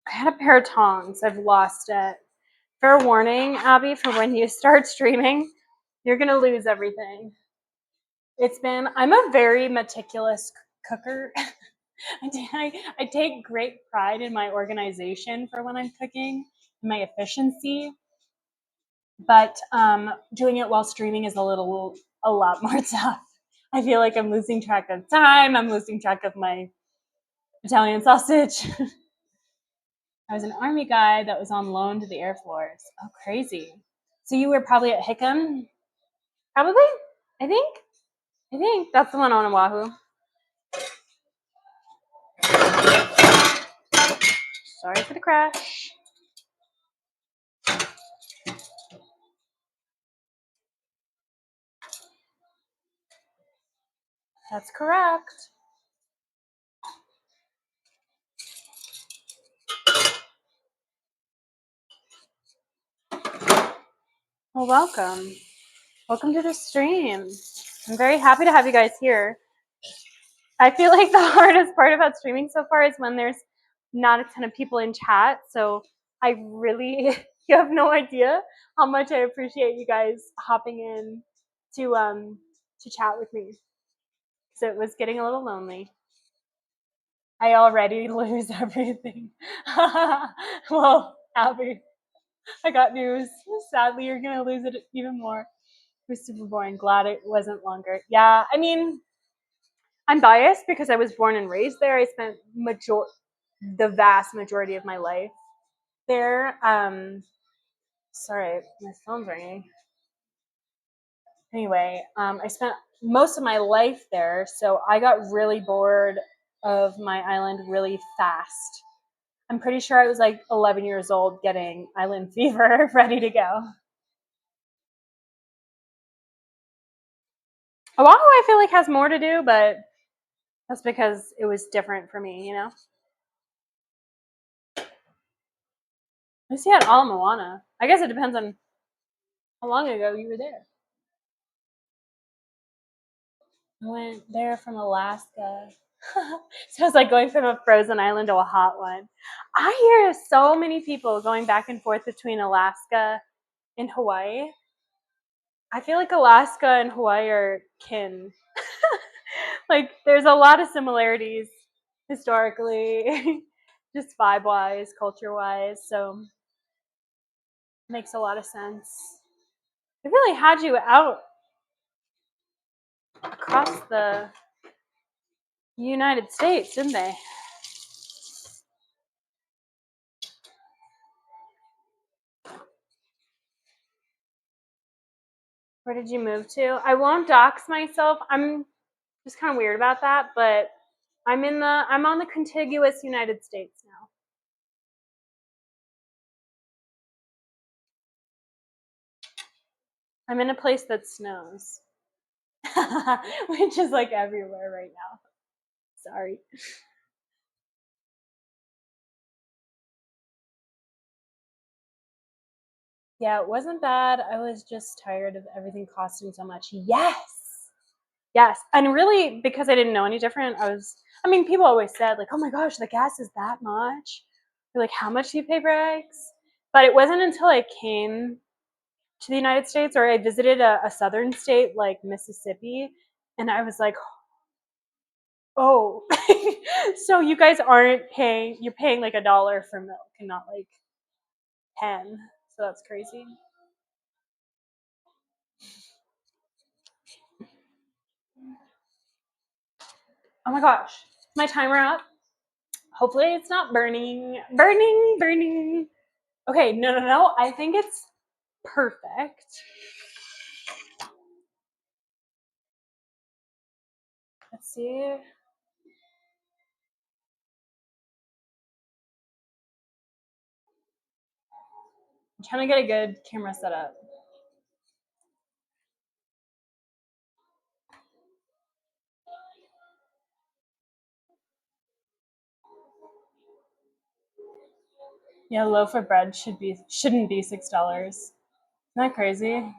I had a pair of tongs. I've lost it. Fair warning, Abby, for when you start streaming, you're gonna lose everything. I'm a very meticulous cooker. I take great pride in my organization for when I'm cooking, my efficiency. But doing it while streaming is a lot more tough. I feel like I'm losing track of time. I'm losing track of my Italian sausage. I was an army guy that was on loan to the Air Force. Oh, crazy. So you were probably at Hickam? Probably? I think. I think that's the one on Oahu. Sorry for the crash. That's correct. Well, welcome. Welcome to the stream. I'm very happy to have you guys here. I feel like the hardest part about streaming so far is when there's not a ton of people in chat. So I really, you have no idea how much I appreciate you guys hopping in to chat with me. So it was getting a little lonely. I already lose everything. Well, Abby, I got news. Sadly, you're gonna lose it even more. It was super boring. Glad it wasn't longer. Yeah, I mean, I'm biased because I was born and raised there. I spent the vast majority of my life there. Sorry, my phone's ringing. Anyway, I spent most of my life there, so I got really bored of my island really fast. I'm pretty sure I was like 11 years old getting island fever, ready to go. Oahu, I feel like has more to do, but that's because it was different for me, you know? At least you had Ala Moana. I guess it depends on how long ago you were there. I went there from Alaska. So it's like going from a frozen island to a hot one. I hear so many people going back and forth between Alaska and Hawaii. I feel like Alaska and Hawaii are kin. Like there's a lot of similarities historically, just vibe wise, culture wise. So it makes a lot of sense. They really had you out across the United States, didn't they? Where did you move to? I won't dox myself. I'm just kind of weird about that, but I'm on the contiguous United States now. I'm in a place that snows. Which is like everywhere right now. Sorry. Yeah, it wasn't bad. I was just tired of everything costing so much. Yes. Yes. And really, because I didn't know any different, I mean, people always said, like, oh my gosh, the gas is that much. They're like, how much do you pay for eggs? But it wasn't until I came to the United States or I visited a southern state like Mississippi, and I was like, oh, so you guys aren't paying, you're paying like $1 for milk and not like 10. So that's crazy. Oh my gosh, my timer up. Hopefully it's not burning. Burning, burning. Okay, no. I think it's perfect. Let's see. I'm trying to get a good camera setup. Yeah, a loaf of bread shouldn't be $6. Isn't that crazy? A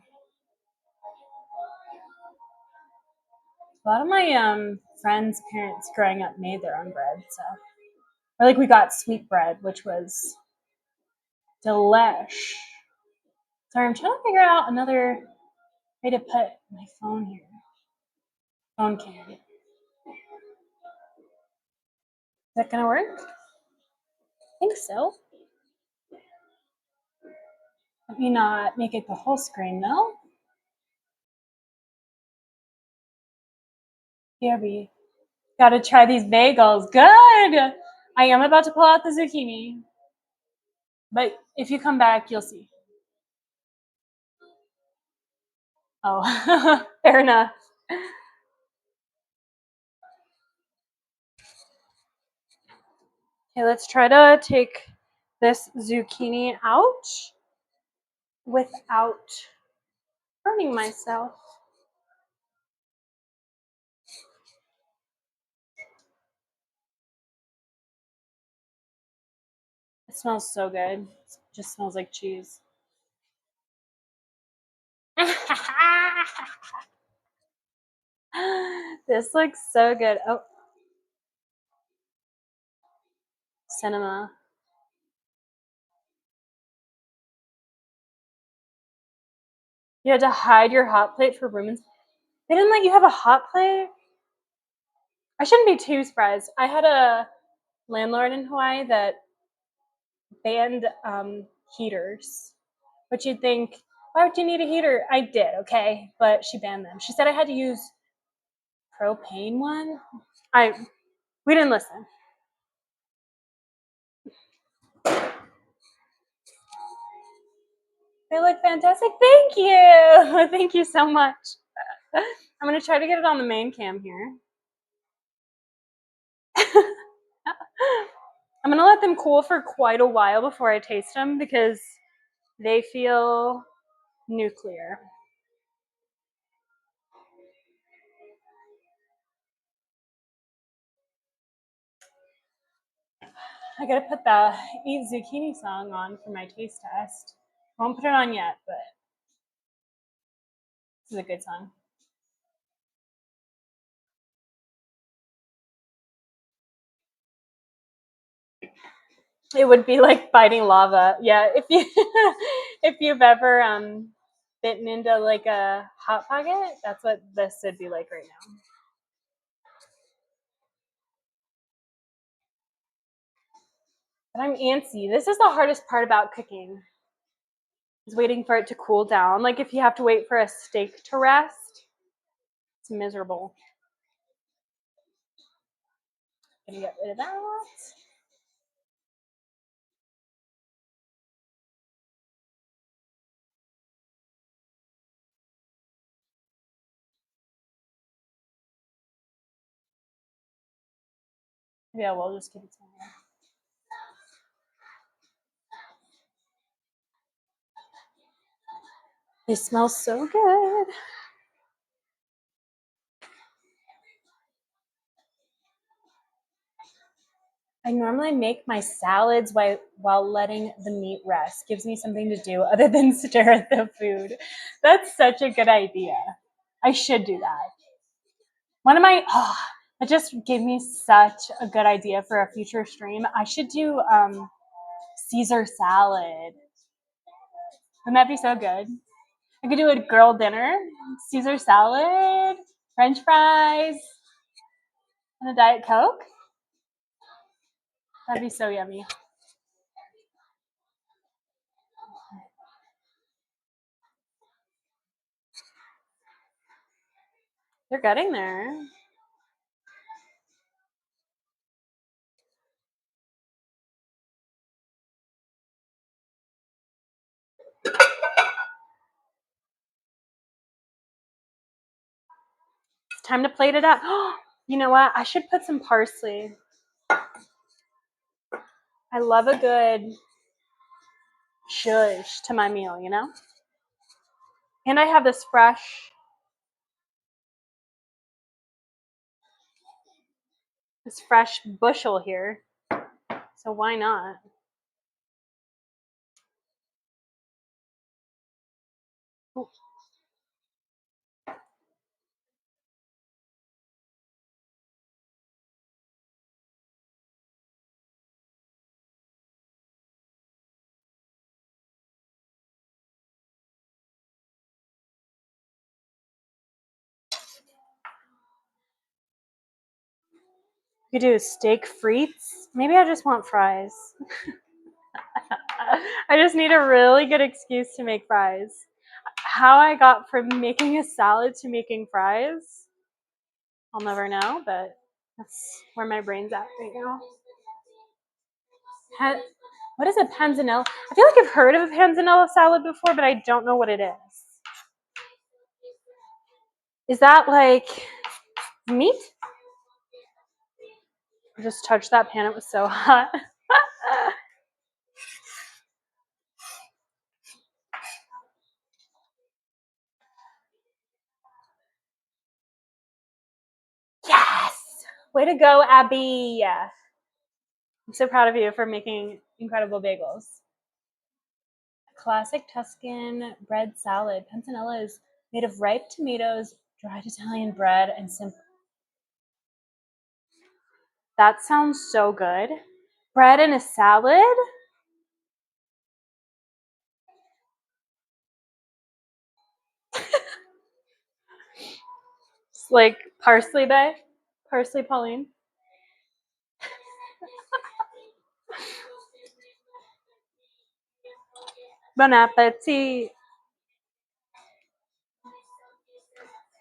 lot of my friends' parents growing up made their own bread, so or like we got sweet bread, which was delish. Sorry, I'm trying to figure out another way to put my phone here. Phone cam. Is that gonna work? I think so. Let me not make it the whole screen though. Here we gotta try these bagels. Good. I am about to pull out the zucchini, but if you come back, you'll see. Oh, fair enough. Okay, let's try to take this zucchini out without burning myself. It smells so good. It just smells like cheese. This looks so good. Oh, cinema. You had to hide your hot plate for roommates. They didn't let you have a hot plate? I shouldn't be too surprised. I had a landlord in Hawaii that banned heaters, which you'd think, why would you need a heater? I did, okay, but she banned them. She said I had to use propane one. We didn't listen. They look fantastic. Thank you. Thank you so much. I'm gonna try to get it on the main cam here. I'm gonna let them cool for quite a while before I taste them because they feel nuclear. I gotta put the Eat Zucchini song on for my taste test. Won't put it on yet, but this is a good song. It would be like biting lava. Yeah, if you if you've ever bitten into like a hot pocket, that's what this would be like right now. But I'm antsy. This is the hardest part about cooking. Is waiting for it to cool down. Like if you have to wait for a steak to rest, it's miserable. Gonna get rid of that. Yeah, we'll just keep it simple. They smell so good. I normally make my salads while letting the meat rest. Gives me something to do other than stare at the food. That's such a good idea. I should do that. That just gave me such a good idea for a future stream. I should do Caesar salad. Wouldn't that be so good? I could do a girl dinner, Caesar salad, French fries, and a Diet Coke. That'd be so yummy. They're getting there. It's time to plate it up. You know what? I should put some parsley. I love a good zhuzh to my meal, you know? And I have this fresh bushel here. So why not? Ooh. You could do steak frites. Maybe I just want fries. I just need a really good excuse to make fries. How I got from making a salad to making fries, I'll never know, but that's where my brain's at right now. What is a panzanella? I feel like I've heard of a panzanella salad before, but I don't know what it is. Is that like meat? I just touched that pan. It was so hot. Yes! Way to go, Abby. I'm so proud of you for making incredible bagels. Classic Tuscan bread salad. Panzanella is made of ripe tomatoes, dried Italian bread, and simple. That sounds so good. Bread and a salad? It's like parsley bay? Parsley Pauline? Bon appetit.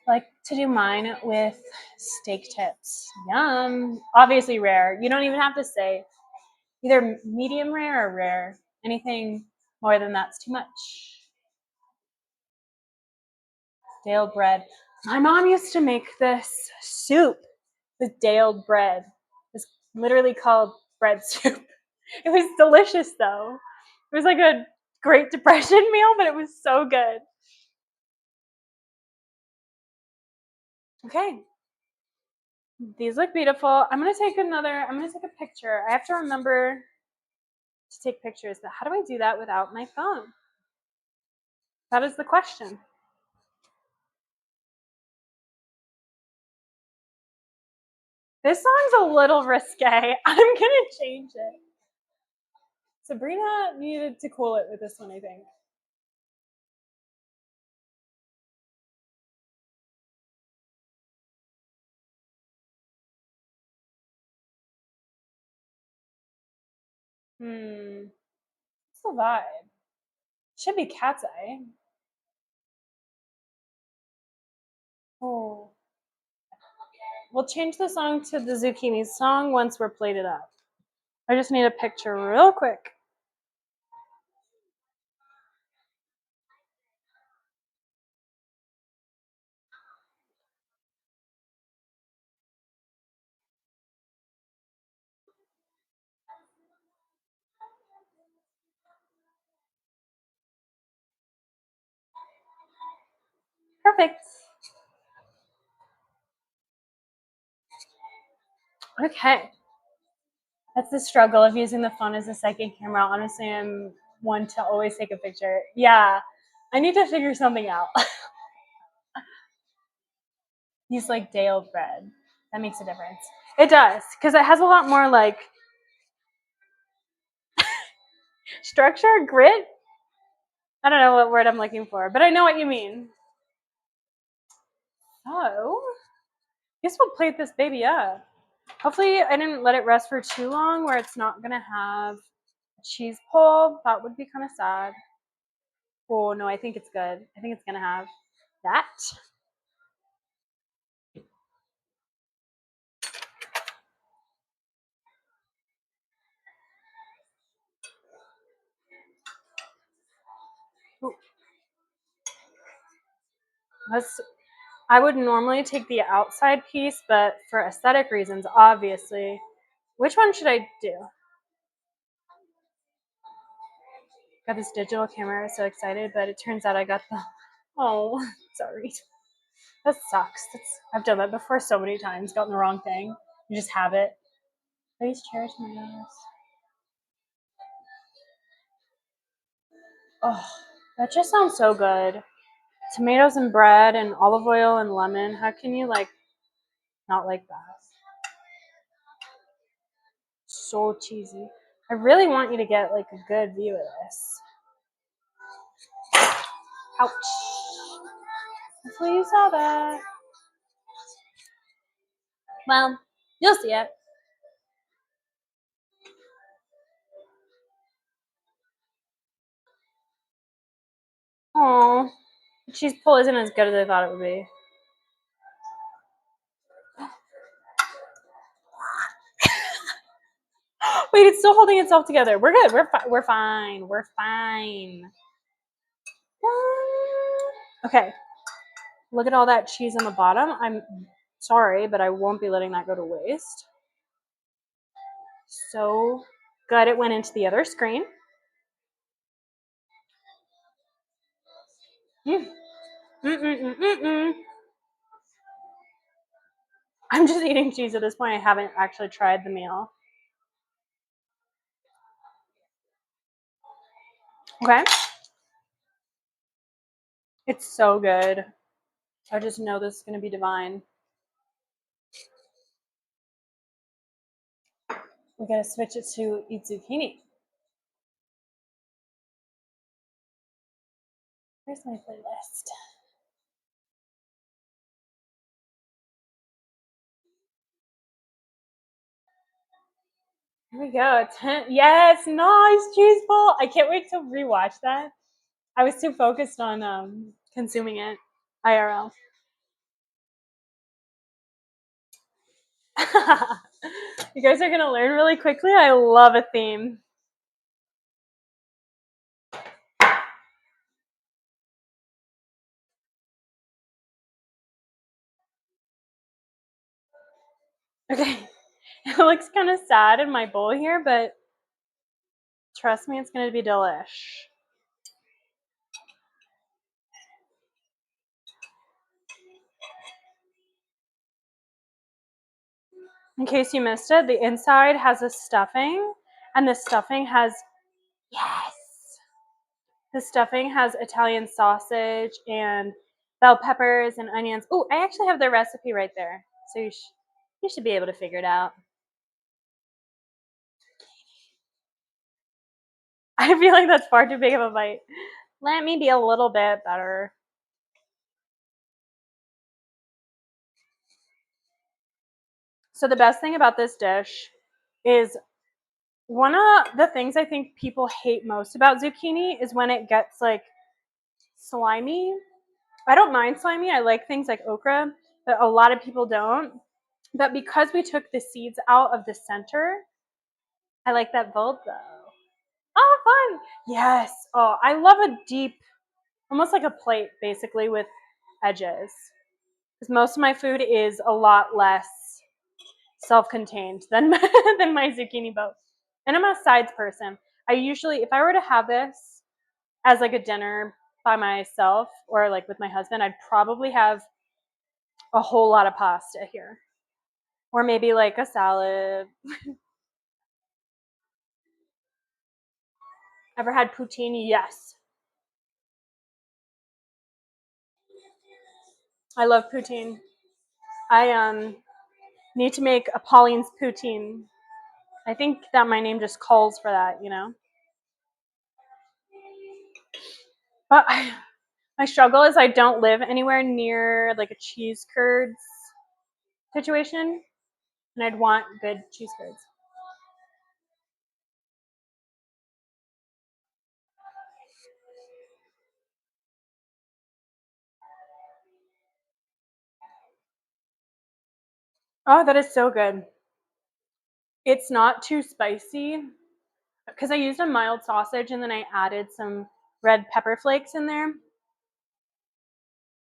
I like to do mine with steak tips. Yum. Obviously rare. You don't even have to say either medium rare or rare. Anything more than that's too much. Stale bread. My mom used to make this soup with day-old bread. It's literally called bread soup. It was delicious though. It was like a Great Depression meal, but it was so good. Okay. These look beautiful. I'm gonna take a picture. I have to remember to take pictures, but how do I do that without my phone? That is the question. This song's a little risque. I'm gonna change it. Sabrina needed to cool it with this one, I think. What's the vibe? Should be KATSEYE. Oh. We'll change the song to the zucchini song once we're plated up. I just need a picture real quick. Perfect. Okay. That's the struggle of using the phone as a second camera. Honestly, I'm one to always take a picture. Yeah. I need to figure something out. Use like day old bread. That makes a difference. It does, because it has a lot more like structure, grit. I don't know what word I'm looking for, but I know what you mean. So, guess we'll plate this baby up. Hopefully, I didn't let it rest for too long where it's not gonna have a cheese pull. That would be kind of sad. Oh no, I think it's good. I think it's gonna have that. Ooh. I would normally take the outside piece, but for aesthetic reasons, obviously. Which one should I do? Got this digital camera, so excited, but it turns out I got the. Oh, sorry. That sucks. I've done that before so many times, gotten the wrong thing. You just have it. Please cherish my nose. Oh, that just sounds so good. Tomatoes and bread and olive oil and lemon. How can you not like that? So cheesy. I really want you to get like a good view of this. Ouch. Hopefully you saw that. Well, you'll see it. Oh, cheese pull isn't as good as I thought it would be. Wait, it's still holding itself together. We're good. We're fine. We're fine. Okay. Look at all that cheese on the bottom. I'm sorry, but I won't be letting that go to waste. So good. It went into the other screen. I'm just eating cheese at this point. I haven't actually tried the meal. Okay. It's so good. I just know this is going to be divine. We're going to switch it to eat zucchini. Here's my playlist. Here we go. Yes, nice cheese ball. I can't wait to rewatch that. I was too focused on consuming it IRL. You guys are going to learn really quickly. I love a theme. Okay. It looks kind of sad in my bowl here, but trust me, it's going to be delish. In case you missed it, the inside has a stuffing, and the stuffing has, yes, the stuffing has Italian sausage and bell peppers and onions. Oh, I actually have the recipe right there, so you should be able to figure it out. I feel like that's far too big of a bite. Let me be a little bit better. So the best thing about this dish is one of the things I think people hate most about zucchini is when it gets like slimy. I don't mind slimy. I like things like okra, but a lot of people don't. But because we took the seeds out of the center, I like that bulb though. Oh, fun. Yes. Oh, I love a deep, almost like a plate basically with edges. Because most of my food is a lot less self-contained than than my zucchini boat. And I'm a sides person. I usually, if I were to have this as like a dinner by myself or like with my husband, I'd probably have a whole lot of pasta here, or maybe like a salad. Ever had poutine? Yes, I love poutine. I need to make a Pauline's poutine. I think that my name just calls for that, you know. But my struggle is I don't live anywhere near like a cheese curds situation, and I'd want good cheese curds. Oh, that is so good. It's not too spicy because I used a mild sausage and then I added some red pepper flakes in there,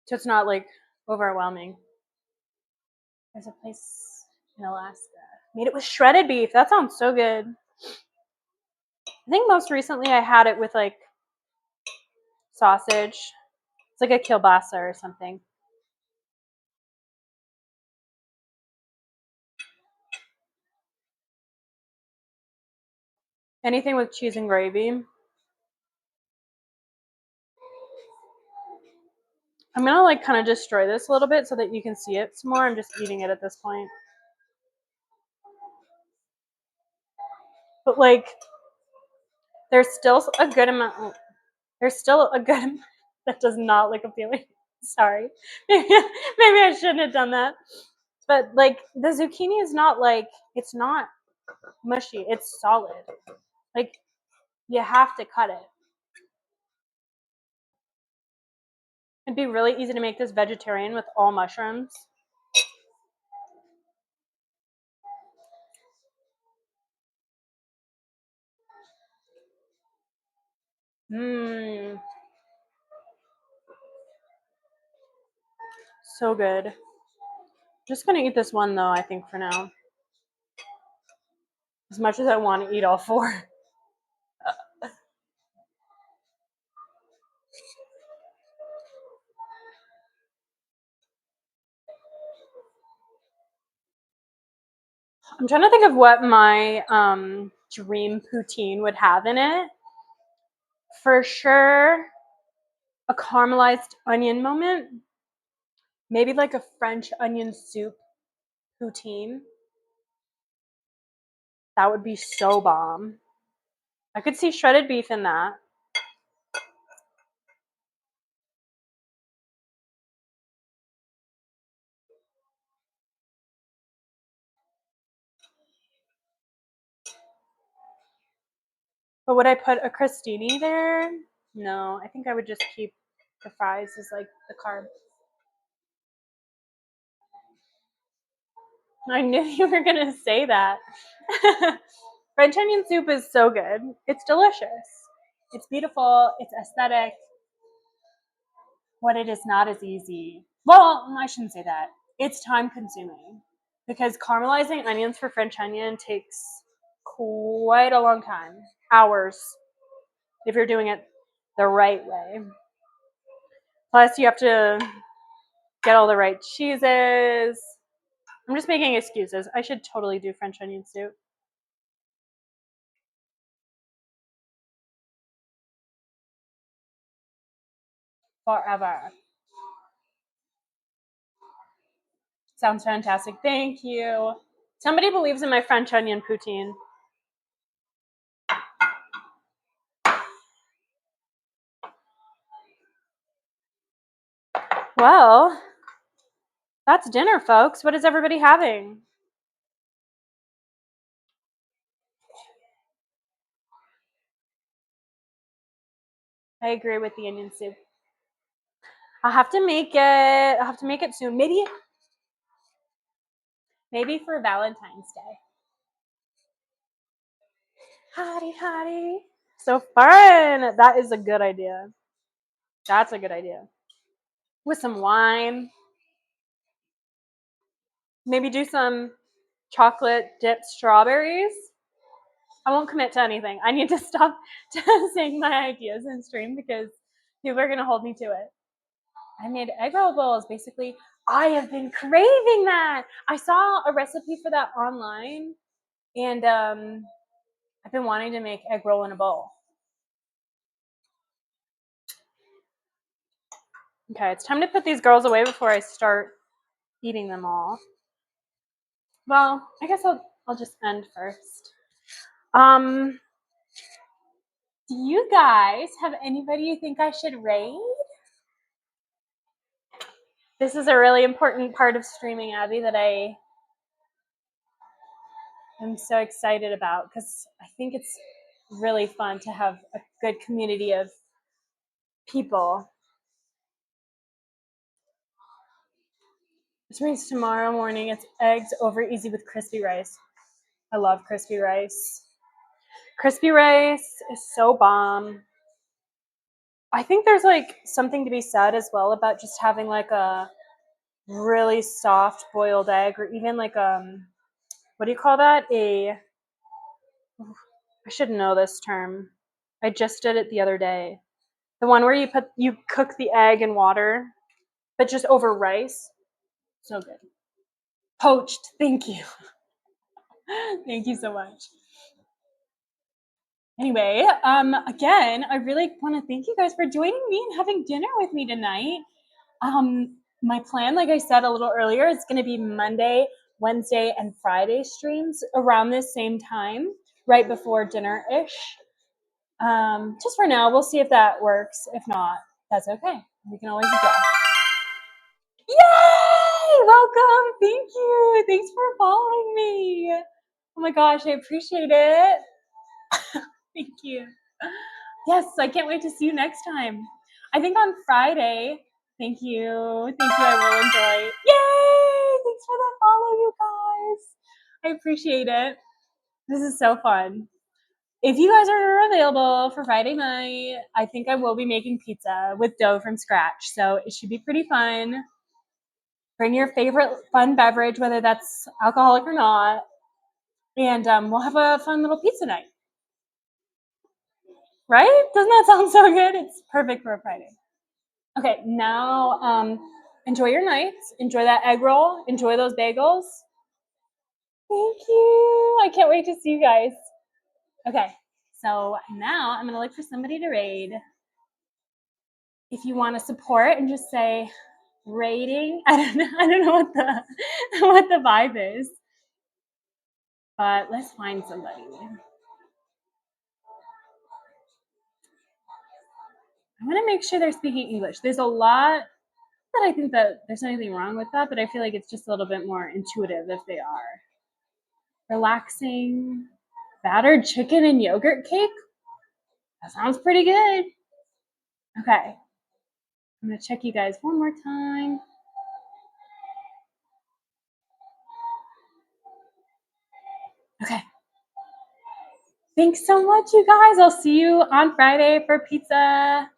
so it's not like overwhelming. There's a place in Alaska. Made it with shredded beef. That sounds so good. I think most recently I had it with like sausage. It's like a kielbasa or something. Anything with cheese and gravy. I'm gonna like kind of destroy this a little bit so that you can see it some more. I'm just eating it at this point. But like there's still a good amount there's still a good amount that does not look appealing. Sorry. Maybe I shouldn't have done that. But like the zucchini is not like it's not mushy. It's solid. Like you have to cut it. It'd be really easy to make this vegetarian with all mushrooms. Mmm, so good. Just gonna eat this one though, I think for now. As much as I want to eat all four. I'm trying to think of what my dream poutine would have in it. For sure, a caramelized onion moment. Maybe like a French onion soup poutine. That would be so bomb. I could see shredded beef in that. But would I put a crostini there? No, I think I would just keep the fries as like the carb. I knew you were gonna say that. French onion soup is so good. It's delicious. It's beautiful. It's aesthetic. What it is not as easy. Well, I shouldn't say that. It's time consuming. because caramelizing onions for French onion takes quite a long time, hours, if you're doing it the right way. Plus, you have to get all the right cheeses. I'm just making excuses. I should totally do French onion soup. Forever. Sounds fantastic. Thank you. Somebody believes in my French onion poutine. Well, that's dinner, folks. What is everybody having? I agree with the onion soup. I'll have to make it soon. Maybe for Valentine's Day. Hottie, hottie. So fun. That is a good idea. That's a good idea. With some wine. Maybe do some chocolate dipped strawberries. I won't commit to anything. I need to stop saying my ideas in stream because people are going to hold me to it. I made egg roll bowls. Basically, I have been craving that. I saw a recipe for that online, and I've been wanting to make egg roll in a bowl. Okay, it's time to put these girls away before I start eating them all. Well, I guess I'll just end first. Do you guys have anybody you think I should raid? This is a really important part of streaming, Abby, that I am so excited about because I think it's really fun to have a good community of people. This means tomorrow morning it's eggs over easy with crispy rice. I love crispy rice. Crispy rice is so bomb. I think there's like something to be said as well about just having like a really soft boiled egg, or even like what do you call that? I should know this term. I just did it the other day. The one where you cook the egg in water, but just over rice. So good. Poached. Thank you. Thank you so much. Anyway, again, I really want to thank you guys for joining me and having dinner with me tonight. My plan, like I said a little earlier, is going to be Monday, Wednesday, and Friday streams around this same time, right before dinner-ish. Just for now, we'll see if that works. If not, that's okay. We can always adjust. Yay! Welcome. Thank you. Thanks for following me. Oh my gosh, I appreciate it. Thank you. Yes, I can't wait to see you next time. I think on Friday. Thank you. Thank you. I will enjoy. Yay! Thanks for the follow, you guys. I appreciate it. This is so fun. If you guys are available for Friday night, I think I will be making pizza with dough from scratch. So it should be pretty fun. Bring your favorite fun beverage, whether that's alcoholic or not. And we'll have a fun little pizza night. Right? Doesn't that sound so good? It's perfect for a Friday. Okay, now enjoy your nights. Enjoy that egg roll. Enjoy those bagels. Thank you. I can't wait to see you guys. Okay, so now I'm going to look for somebody to raid. If you want to support and just say rating, I don't know what the vibe is. But let's find somebody. I want to make sure they're speaking English. There's a lot that I think that there's anything wrong with that, but I feel like it's just a little bit more intuitive if they are. Relaxing, battered chicken and yogurt cake? That sounds pretty good. Okay. I'm going to check you guys one more time. Okay. Thanks so much, you guys. I'll see you on Friday for pizza.